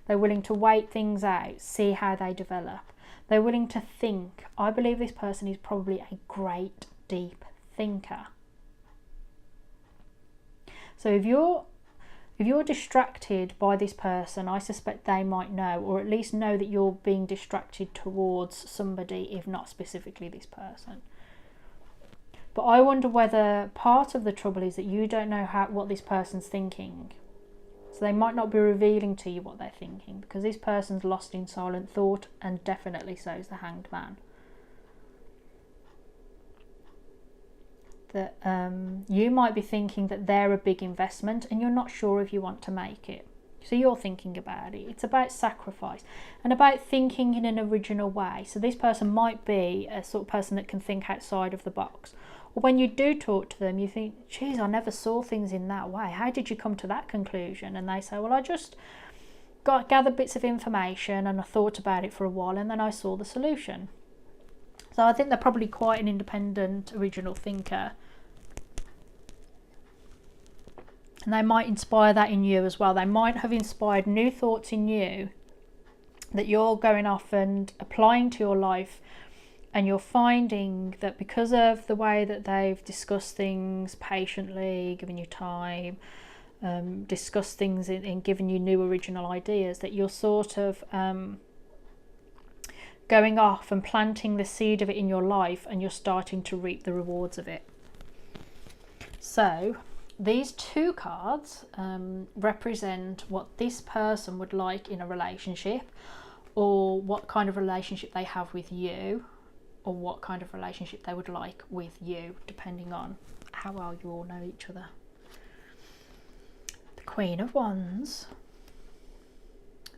They're willing to wait things out, see how they develop. They're willing to think. I believe this person is probably a great deep thinker. So if you're distracted by this person, I suspect they might know, or at least know that you're being distracted towards somebody, if not specifically this person. But I wonder whether part of the trouble is that you don't know what this person's thinking. So they might not be revealing to you what they're thinking, because this person's lost in silent thought, and definitely so is the Hanged Man. That you might be thinking that they're a big investment and you're not sure if you want to make it. So you're thinking about it. It's about sacrifice and about thinking in an original way. So this person might be a sort of person that can think outside of the box. Or when you do talk to them, you think, geez, I never saw things in that way. How did you come to that conclusion? And they say, well, I just gathered bits of information and I thought about it for a while and then I saw the solution. So I think they're probably quite an independent, original thinker. And they might inspire that in you as well. They might have inspired new thoughts in you that you're going off and applying to your life, and you're finding that because of the way that they've discussed things patiently, given you time, discussed things in giving you new original ideas, that you're sort of going off and planting the seed of it in your life, and you're starting to reap the rewards of it. So these 2 cards represent what this person would like in a relationship, or what kind of relationship they have with you, or what kind of relationship they would like with you, depending on how well you all know each other. The Queen of Wands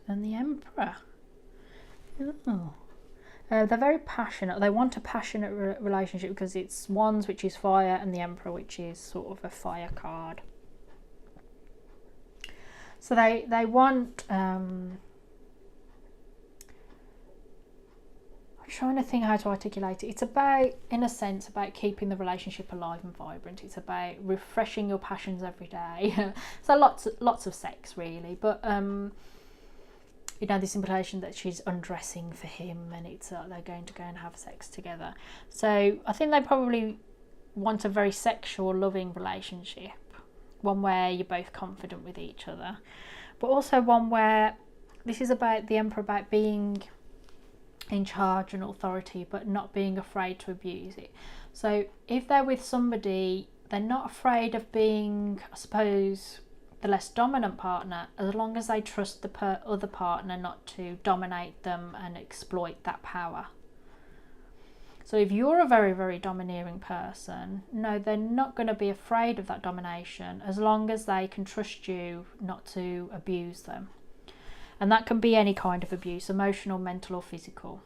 and the Emperor. Oh. They're very passionate. They want a passionate relationship because it's Wands, which is fire, and the Emperor, which is sort of a fire card. So they want... I'm trying to think how to articulate it. It's about, in a sense, about keeping the relationship alive and vibrant. It's about refreshing your passions every day. So lots of sex, really. But... you know, this implication that she's undressing for him, and it's they're going to go and have sex together. So I think they probably want a very sexual, loving relationship, one where you're both confident with each other, but also one where this is about the Emperor, about being in charge and authority, but not being afraid to abuse it. So if they're with somebody, they're not afraid of being, I suppose, the less dominant partner, as long as they trust the other partner not to dominate them and exploit that power. So if you're a very, very domineering person, no, they're not going to be afraid of that domination as long as they can trust you not to abuse them. And that can be any kind of abuse, emotional, mental or physical.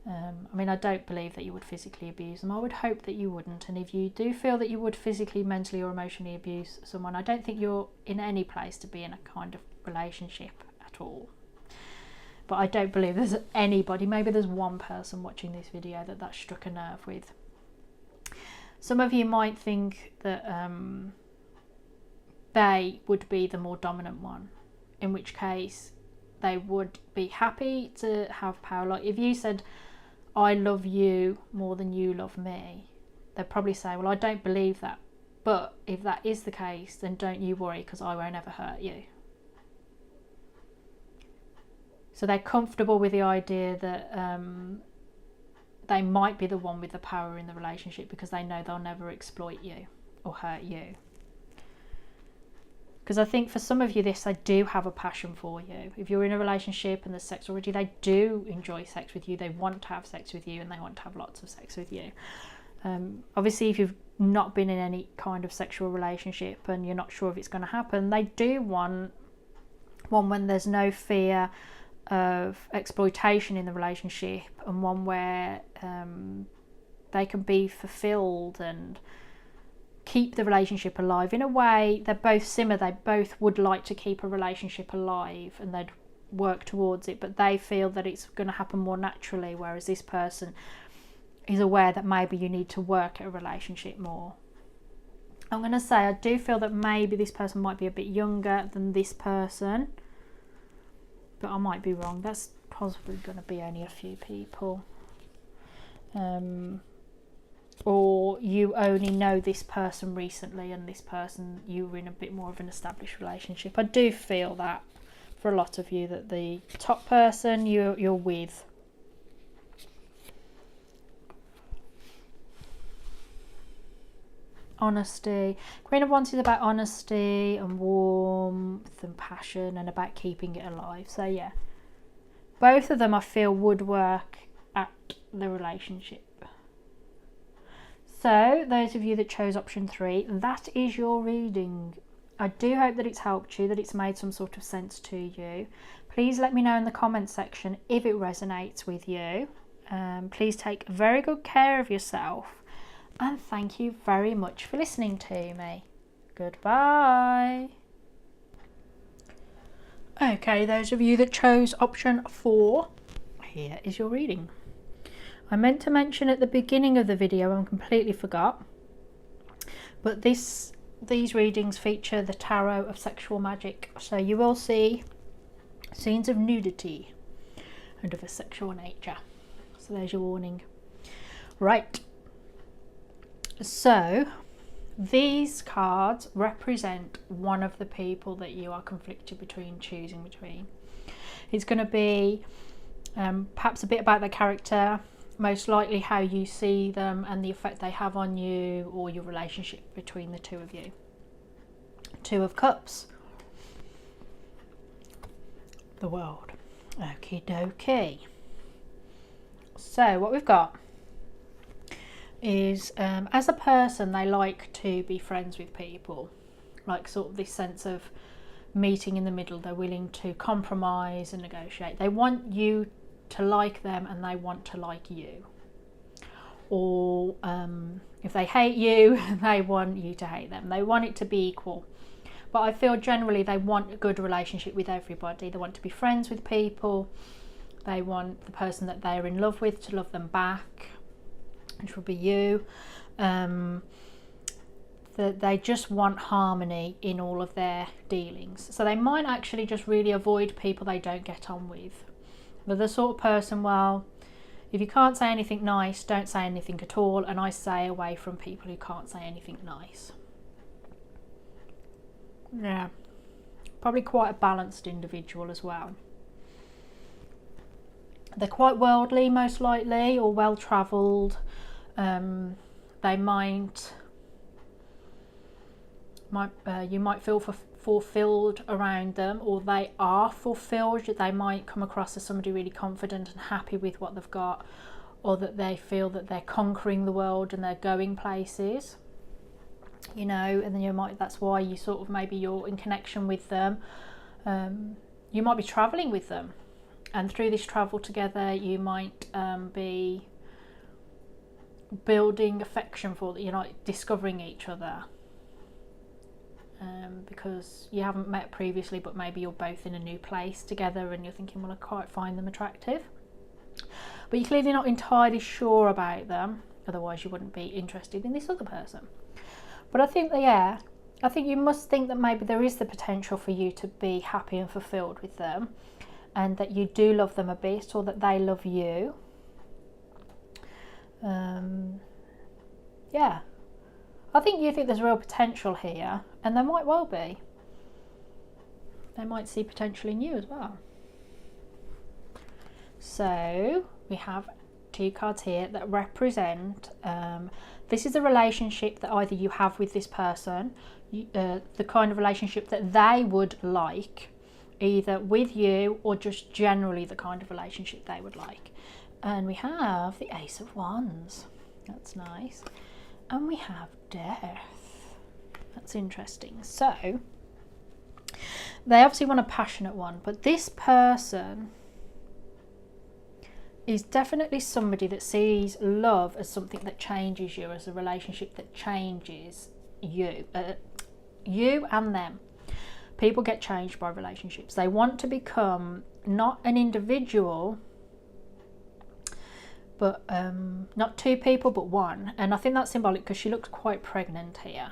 I mean, I don't believe that you would physically abuse them. I would hope that you wouldn't. And if you do feel that you would physically, mentally or emotionally abuse someone, I don't think you're in any place to be in a kind of relationship at all. But I don't believe there's anybody, maybe there's one person watching this video that struck a nerve with. Some of you might think that they would be the more dominant one, in which case they would be happy to have power. Like if you said, I love you more than you love me, they'd probably say, well, I don't believe that. But if that is the case, then don't you worry, because I won't ever hurt you. So they're comfortable with the idea that they might be the one with the power in the relationship because they know they'll never exploit you or hurt you. Because I think for some of you, they do have a passion for you. If you're in a relationship and there's sex already, they do enjoy sex with you. They want to have sex with you and they want to have lots of sex with you. Obviously, if you've not been in any kind of sexual relationship and you're not sure if it's going to happen, they do want one when there's no fear of exploitation in the relationship, and one where they can be fulfilled and keep the relationship alive. In a way, they're both similar. They both would like to keep a relationship alive and they'd work towards it, but they feel that it's going to happen more naturally, whereas this person is aware that maybe you need to work at a relationship more. I'm going to say I do feel that maybe this person might be a bit younger than this person, but I might be wrong. That's possibly going to be only a few people. Or you only know this person recently and this person you were in a bit more of an established relationship. I do feel that for a lot of you, that the top person you're with. Honesty. Queen of Wands is about honesty and warmth and passion and about keeping it alive. So yeah, both of them I feel would work at the relationship. So those of you that chose option 3, that is your reading. I do hope that it's helped you, that it's made some sort of sense to you. Please let me know in the comments section if it resonates with you. Please take very good care of yourself. And thank you very much for listening to me. Goodbye. Okay, those of you that chose option 4, here is your reading. I meant to mention at the beginning of the video and completely forgot, but these readings feature the tarot of sexual magic. So you will see scenes of nudity and of a sexual nature. So there's your warning. Right. So these cards represent one of the people that you are conflicted between, choosing between. It's going to be perhaps a bit about their character, most likely how you see them and the effect they have on you, or your relationship between the two of you. 2 of Cups. The World. Okie dokie. So what we've got is as a person, they like to be friends with people, like sort of this sense of meeting in the middle. They're willing to compromise and negotiate. They want you to like them and they want to like you, or if they hate you, they want you to hate them. They want it to be equal. But I feel generally they want a good relationship with everybody. They want to be friends with people. They want the person that they're in love with to love them back, which will be you. That they just want harmony in all of their dealings. So they might actually just really avoid people they don't get on with. They're the sort of person, well, if you can't say anything nice, don't say anything at all, and I stay away from people who can't say anything nice. Yeah, probably quite a balanced individual as well. They're quite worldly, most likely, or well-travelled. They might You might feel fulfilled around them, or they are fulfilled. They might come across as somebody really confident and happy with what they've got, or that they feel that they're conquering the world and they're going places, you know. And then that's why you sort of, maybe you're in connection with them. You might be traveling with them, and through this travel together you might be building affection for them, discovering each other, because you haven't met previously, but maybe you're both in a new place together and you're thinking, well, I quite find them attractive, but you're clearly not entirely sure about them, otherwise you wouldn't be interested in this other person. But I think you must think that maybe there is the potential for you to be happy and fulfilled with them, and that you do love them a bit, or that they love you. Yeah, I think you think there's real potential here, and there might well be. They might see potential in you as well. So we have 2 cards here that represent this is a relationship that either you have with this person, the kind of relationship that they would like, either with you or just generally the kind of relationship they would like. And we have the Ace of Wands. That's nice. And we have Death. That's interesting. So they obviously want a passionate one, but this person is definitely somebody that sees love as something that changes you, as a relationship that changes you, you and them. People get changed by relationships. They want to become not an individual, but not 2 people, but one. And I think that's symbolic because she looks quite pregnant here.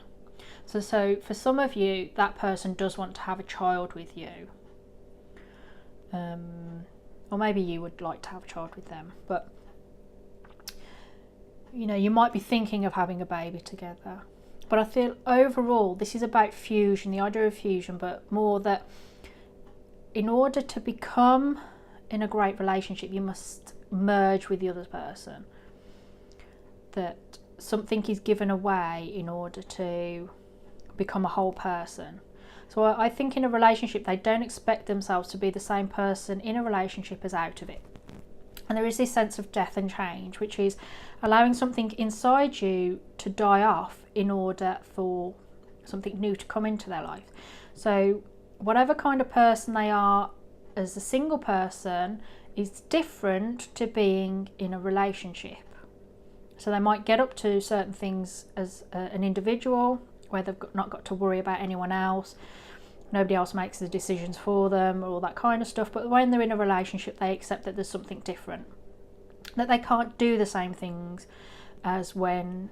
So for some of you, that person does want to have a child with you. Or maybe you would like to have a child with them. But, you might be thinking of having a baby together. But I feel overall this is about fusion, the idea of fusion, but more that in order to become in a great relationship, you must merge with the other person. That something is given away in order to become a whole person. So I think in a relationship, they don't expect themselves to be the same person in a relationship as out of it. And there is this sense of death and change, which is allowing something inside you to die off in order for something new to come into their life. So whatever kind of person they are as a single person is different to being in a relationship. So they might get up to certain things as an individual, where they've not got to worry about anyone else. Nobody else makes the decisions for them, or all that kind of stuff. But when they're in a relationship, they accept that there's something different, that they can't do the same things as when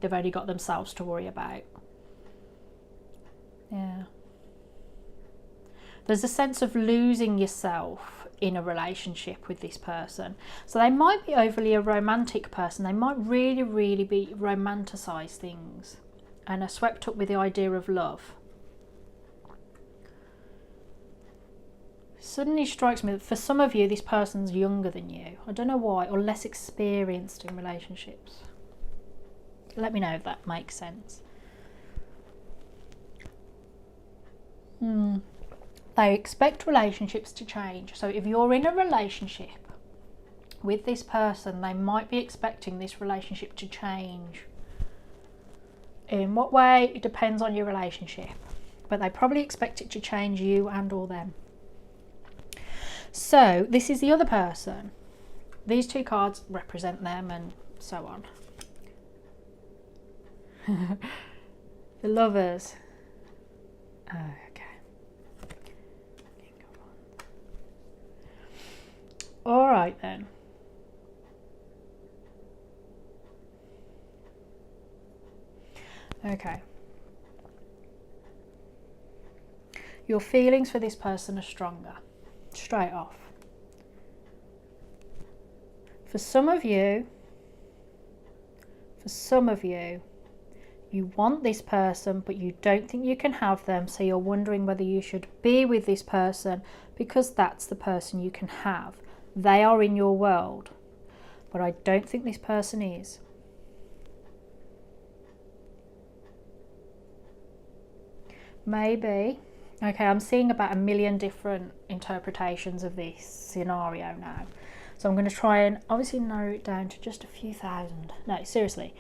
they've only got themselves to worry about. Yeah. There's a sense of losing yourself in a relationship with this person. So they might be overly a romantic person. They might really, really be romanticise things and are swept up with the idea of love. Suddenly strikes me that for some of you, this person's younger than you. I don't know why, or less experienced in relationships. Let me know if that makes sense. They expect relationships to change. So if you're in a relationship with this person, they might be expecting this relationship to change. In what way? It depends on your relationship. But they probably expect it to change you and or them. So this is the other person. These 2 cards represent them and so on. The Lovers. Oh, okay. All right then. Okay. Your feelings for this person are stronger, straight off. For some of you, you want this person, but you don't think you can have them, so you're wondering whether you should be with this person because that's the person you can have. They are in your world, but I don't think this person is. maybe. Okay, I'm seeing about 1 million different interpretations of this scenario now. So I'm going to try and obviously narrow it down to just a few thousand. No, seriously.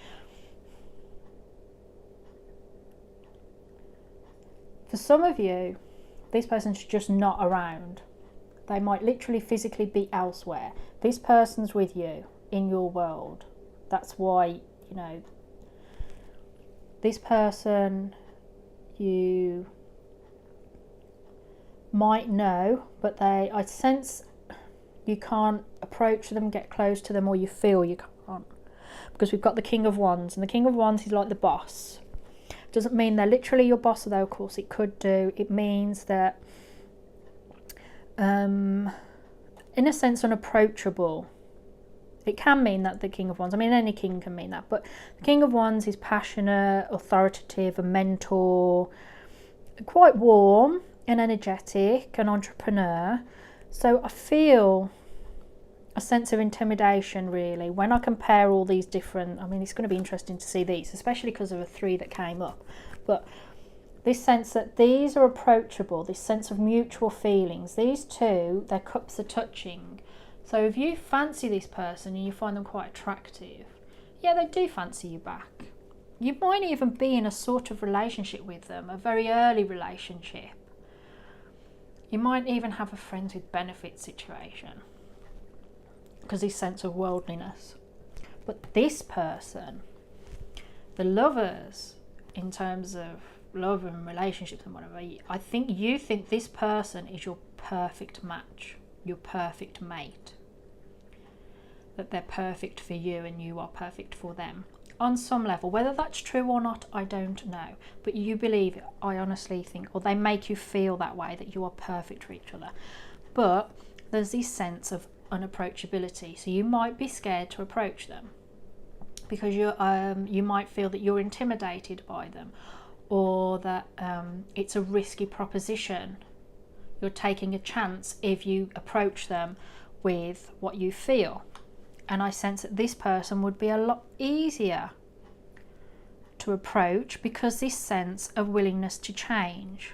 For some of you, this person's just not around. They might literally physically be elsewhere. This person's with you in your world. That's why, you know, this person you might know, but I sense you can't approach them, get close to them, or you feel you can't. Because we've got the King of Wands, and the King of Wands is like the boss. Doesn't mean they're literally your boss, though, of course it could do. It means that, in a sense, unapproachable. It can mean that the King of Wands, I mean any king can mean that, but the King of Wands is passionate, authoritative, a mentor, quite warm and energetic, an entrepreneur. So I feel a sense of intimidation, really, when I compare all these different, I mean, it's going to be interesting to see these, especially because of the 3 that came up, but this sense that these are approachable, this sense of mutual feelings. These 2, their cups are touching. So if you fancy this person and you find them quite attractive, yeah, they do fancy you back. You might even be in a sort of relationship with them, a very early relationship. You might even have a friends with benefits situation, because this sense of worldliness. But this person, the lovers, in terms of love and relationships and whatever, I think you think this person is your perfect match, your perfect mate, that they're perfect for you and you are perfect for them on some level. Whether that's true or not, I don't know, but you believe it. I honestly think, or they make you feel that way, that you are perfect for each other. But there's this sense of unapproachability, so you might be scared to approach them because you might feel that you're intimidated by them, or that it's a risky proposition. You're taking a chance if you approach them with what you feel. And I sense that this person would be a lot easier to approach because this sense of willingness to change,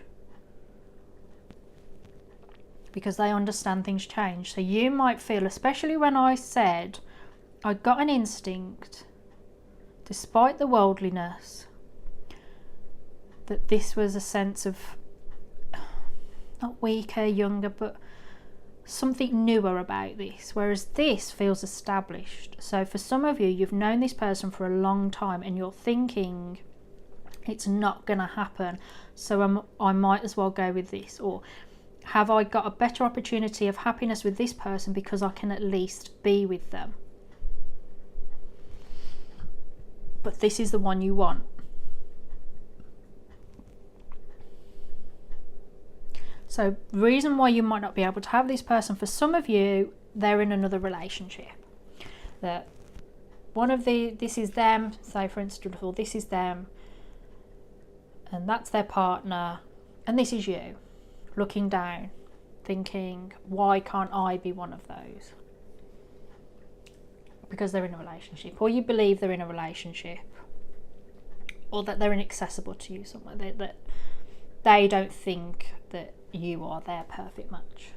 because they understand things change. So you might feel, especially when I said I got an instinct, despite the worldliness, that this was a sense of not weaker, younger, but something newer about this, whereas this feels established. So for some of you, you've known this person for a long time and you're thinking it's not going to happen, so I might as well go with this, or have I got a better opportunity of happiness with this person because I can at least be with them. But this is the one you want. So the reason why you might not be able to have this person, for some of you, they're in another relationship. That one of this is them, say for instance, or this is them, and that's their partner, and this is you, looking down, thinking, why can't I be one of those? Because they're in a relationship, or you believe they're in a relationship, or that they're inaccessible to you somewhere, that they don't think that you are their perfect match.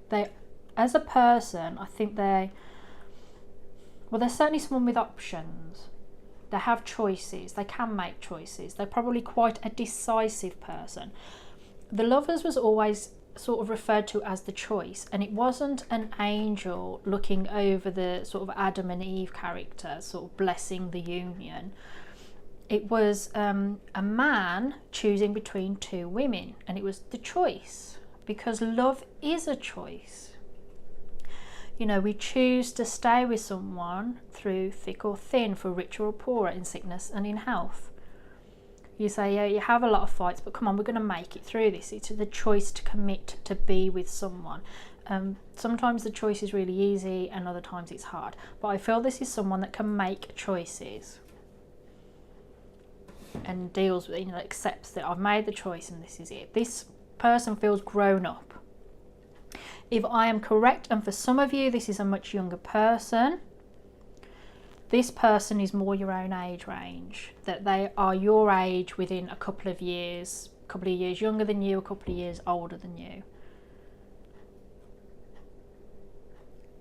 They, as a person, I think they're certainly someone with options. They have choices, they can make choices. They're probably quite a decisive person. The Lovers was always sort of referred to as the choice, and it wasn't an angel looking over the sort of Adam and Eve character, sort of blessing the union. It was a man choosing between 2 women, and it was the choice, because love is a choice. You know, we choose to stay with someone through thick or thin, for richer or poorer, in sickness and in health. You say, yeah, you have a lot of fights, but come on, we're going to make it through this. It's the choice to commit to be with someone. Sometimes the choice is really easy and other times it's hard, but I feel this is someone that can make choices and deals with, accepts that I've made the choice and this is it. This person feels grown up. If I am correct, and for some of you this is a much younger person, this person is more your own age range, that they are your age within a couple of years younger than you, a couple of years older than you.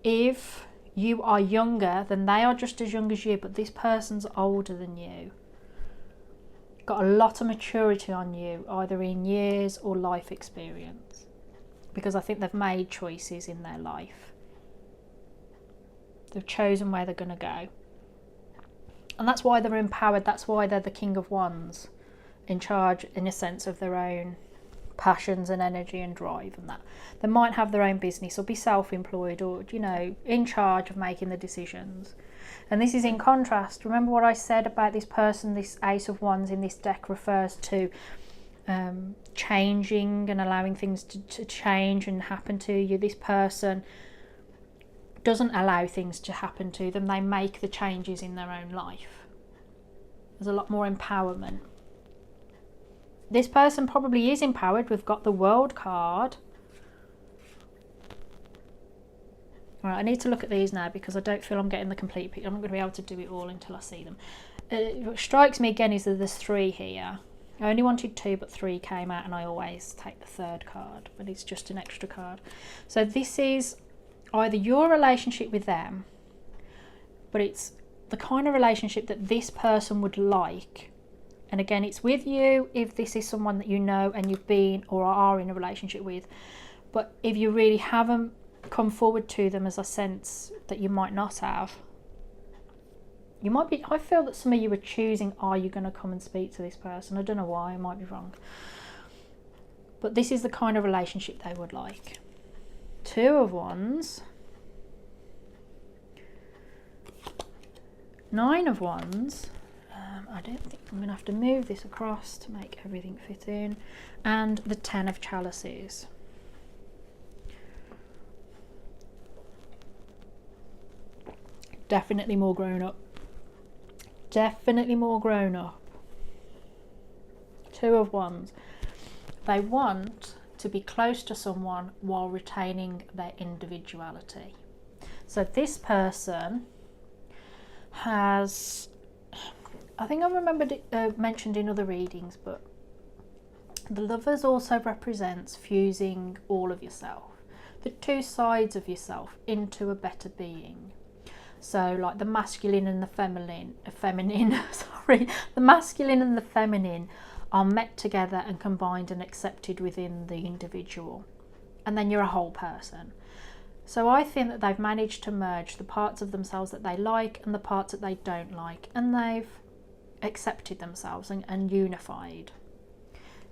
If you are younger, then they are just as young as you, but this person's older than you. Got a lot of maturity on you, either in years or life experience, because I think they've made choices in their life. They've chosen where they're going to go. And that's why they're empowered. That's why they're the King of Wands, in charge, in a sense, of their own passions and energy and drive and that. They might have their own business or be self-employed or, you know, in charge of making the decisions. And this is in contrast. Remember what I said about this person, this Ace of Wands in this deck refers to changing and allowing things to change and happen to you. This person doesn't allow things to happen to them. They make the changes in their own life. There's a lot more empowerment. This person probably is empowered. We've got the World card. Right, I need to look at these now because I don't feel I'm getting the complete picture. I'm not going to be able to do it all until I see them. What strikes me again is that there's 3 here. I only wanted 2, but 3 came out, and I always take the 3rd card, but it's just an extra card. So this is either your relationship with them, but it's the kind of relationship that this person would like. And again, it's with you if this is someone that you know and you've been or are in a relationship with. But if you really haven't come forward to them, as I sense that you might not have, you might be, I feel that some of you are choosing, are you going to come and speak to this person? I don't know why, I might be wrong. But this is the kind of relationship they would like. 2 of Wands. 9 of Wands. I don't think I'm going to have to move this across to make everything fit in. And the 10 of Chalices. Definitely more grown up. Definitely more grown up. 2 of Wands. They want to be close to someone while retaining their individuality. So this person has, I think I remembered it mentioned in other readings, but the Lovers also represents fusing all of yourself, the 2 sides of yourself into a better being. So like the masculine and the feminine, the masculine and the feminine are met together and combined and accepted within the individual. And then you're a whole person. So I think that they've managed to merge the parts of themselves that they like and the parts that they don't like. And they've accepted themselves and unified.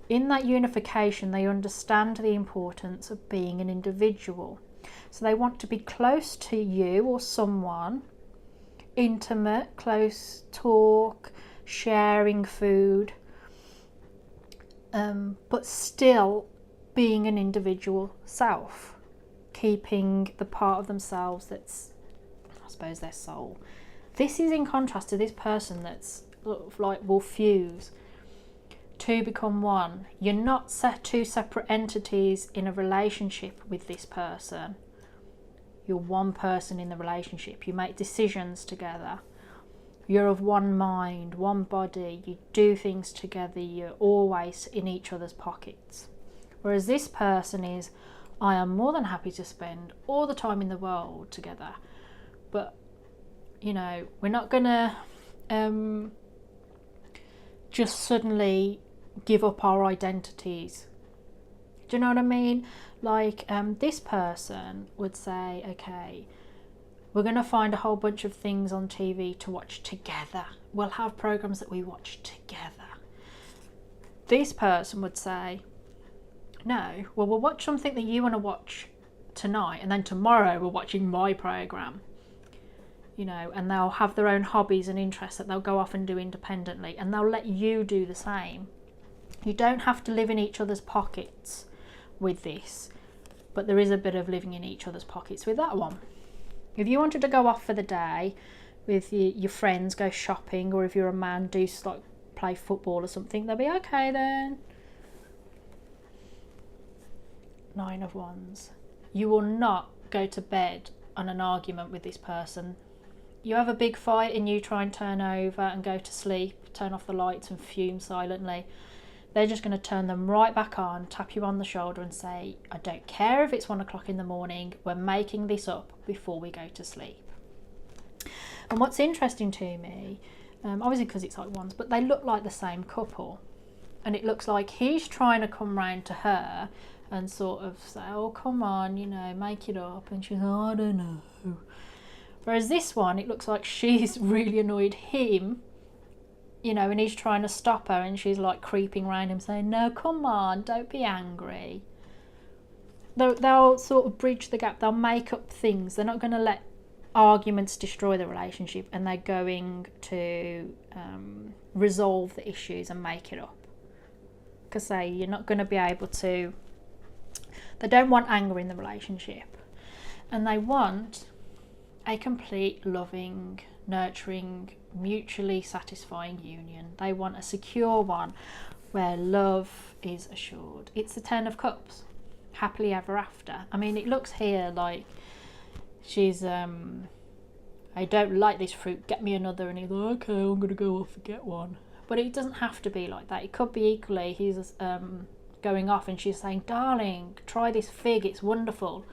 In that unification, they understand the importance of being an individual. So they want to be close to you or someone, intimate, close talk, sharing food, but still being an individual self, keeping the part of themselves that's, I suppose, their soul. This is in contrast to this person that's like will fuse. 2 become 1. You're not 2 separate entities in a relationship with this person. You're one person in the relationship. You make decisions together. You're of one mind, one body. You do things together. You're always in each other's pockets. Whereas this person is, I am more than happy to spend all the time in the world together. But, you know, we're not going to just suddenly give up our identities. Do you know what I mean? Like this person would say, okay, we're going to find a whole bunch of things on TV to watch together. We'll have programs that we watch together. This person would say, no, well, we'll watch something that you want to watch tonight, and then tomorrow we're watching my program. You know, and they'll have their own hobbies and interests that they'll go off and do independently, and they'll let you do the same. You don't have to live in each other's pockets with this, but there is a bit of living in each other's pockets with that one. If you wanted to go off for the day with your friends, go shopping, or if you're a man, do like play football or something, they'll be okay then. 9 of Wands. You will not go to bed on an argument with this person. you have a big fight and you try and turn over and go to sleep, turn off the lights and fume silently, they're just going to turn them right back on, tap you on the shoulder and say, I don't care if it's 1 o'clock in the morning, we're making this up before we go to sleep. And what's interesting to me, obviously because it's like ones, but they look like the same couple. And it looks like he's trying to come round to her and sort of say, oh, come on, you know, make it up. And she's, oh, I don't know. Whereas this one, it looks like she's really annoyed him, you know, and he's trying to stop her and she's like creeping around him saying, no, come on, don't be angry. They'll sort of bridge the gap. They'll make up things. They're not going to let arguments destroy the relationship, and they're going to resolve the issues and make it up. Because you're not going to be able to, they don't want anger in the relationship, and they want a complete, loving, nurturing, mutually satisfying union. They want a secure one where love is assured. It's the 10 of Cups, happily ever after. I mean, it looks here like she's I don't like this fruit, get me another, and he's like, okay, I'm gonna go off and get one. But it doesn't have to be like that. It could be equally he's going off and she's saying, darling, try this fig, it's wonderful,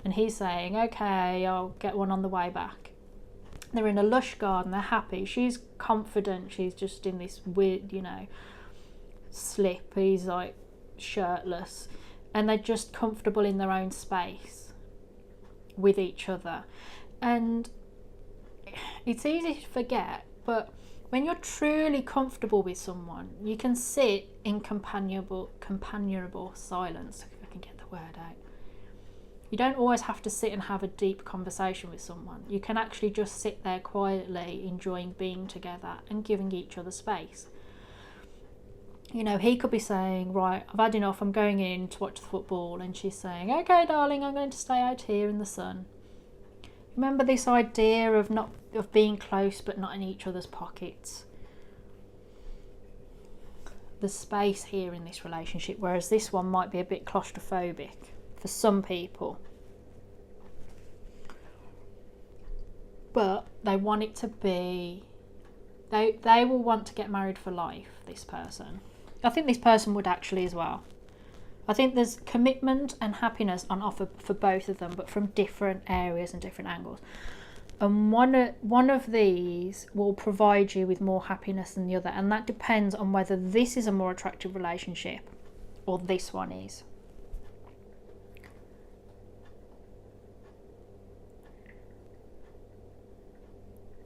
and he's saying, okay, I'll get one on the way back. They're in a lush garden, they're happy, she's confident, she's just in this weird, you know, slip, he's like shirtless, and they're just comfortable in their own space with each other. And it's easy to forget, but when you're truly comfortable with someone, you can sit in companionable silence, if I can get the word out. You don't always have to sit and have a deep conversation with someone. You can actually just sit there quietly enjoying being together and giving each other space. You know, he could be saying, right, I've had enough, I'm going in to watch the football, and she's saying, okay, darling, I'm going to stay out here in the sun. Remember this idea of being close but not in each other's pockets. The space here in this relationship, whereas this one might be a bit claustrophobic for some people. But they want it to be, they will want to get married for life, this person. I think this person would actually as well. I think there's commitment and happiness on offer for both of them, but from different areas and different angles. And one of these will provide you with more happiness than the other, and that depends on whether this is a more attractive relationship or this one is.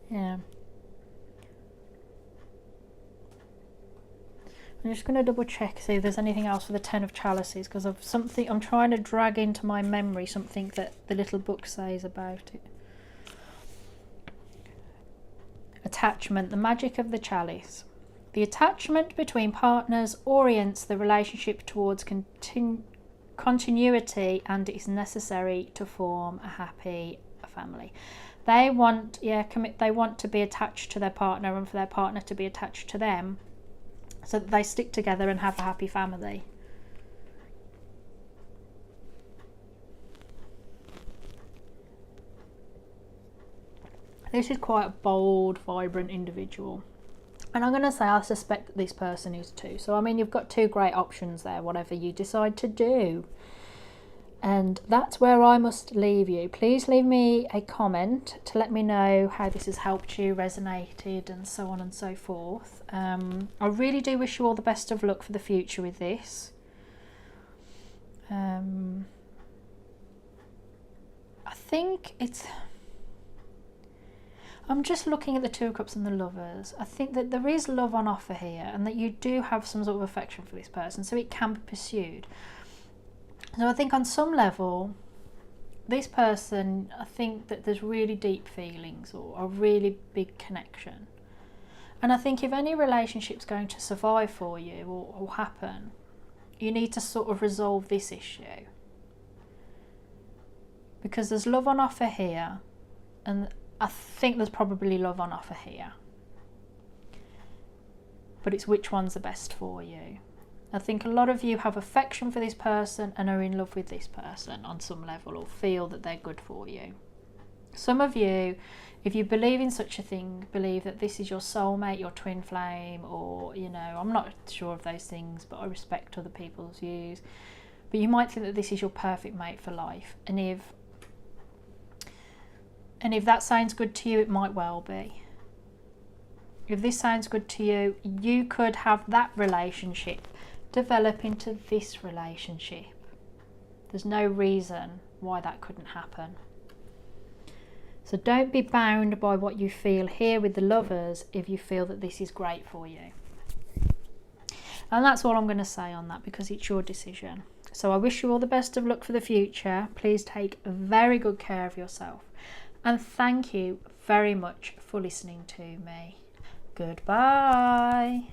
Yeah. I'm just going to double check, see if there's anything else for the 10 of Chalices, because I'm trying to drag into my memory something that the little book says about it. Attachment, the magic of the chalice. The attachment between partners orients the relationship towards continuity and is necessary to form a happy family. They want, they want to be attached to their partner and for their partner to be attached to them, so that they stick together and have a happy family. This is quite a bold, vibrant individual. And I'm going to say I suspect that this person is too. So, I mean, you've got two great options there, whatever you decide to do. And that's where I must leave you. Please leave me a comment to let me know how this has helped you, resonated, and so on and so forth. I really do wish you all the best of luck for the future with this. I think I'm just looking at the Two of Cups and the Lovers. I think that there is love on offer here, and that you do have some sort of affection for this person, so it can be pursued. So I think on some level, this person, I think that there's really deep feelings or a really big connection. And I think if any relationship's going to survive for you or happen, you need to sort of resolve this issue. Because there's love on offer here, and I think there's probably love on offer here. But it's which one's the best for you. I think a lot of you have affection for this person and are in love with this person on some level, or feel that they're good for you. Some of you, If you believe in such a thing, believe that this is your soulmate, your twin flame, or, you know, I'm not sure of those things, but I respect other people's views. But you might think that this is your perfect mate for life. And if that sounds good to you, it might well be. If this sounds good to you, you could have that relationship develop into this relationship. There's no reason why that couldn't happen. So don't be bound by what you feel here with the Lovers if you feel that this is great for you. And that's all I'm going to say on that, because it's your decision. So I wish you all the best of luck for the future. Please take very good care of yourself. And thank you very much for listening to me. Goodbye.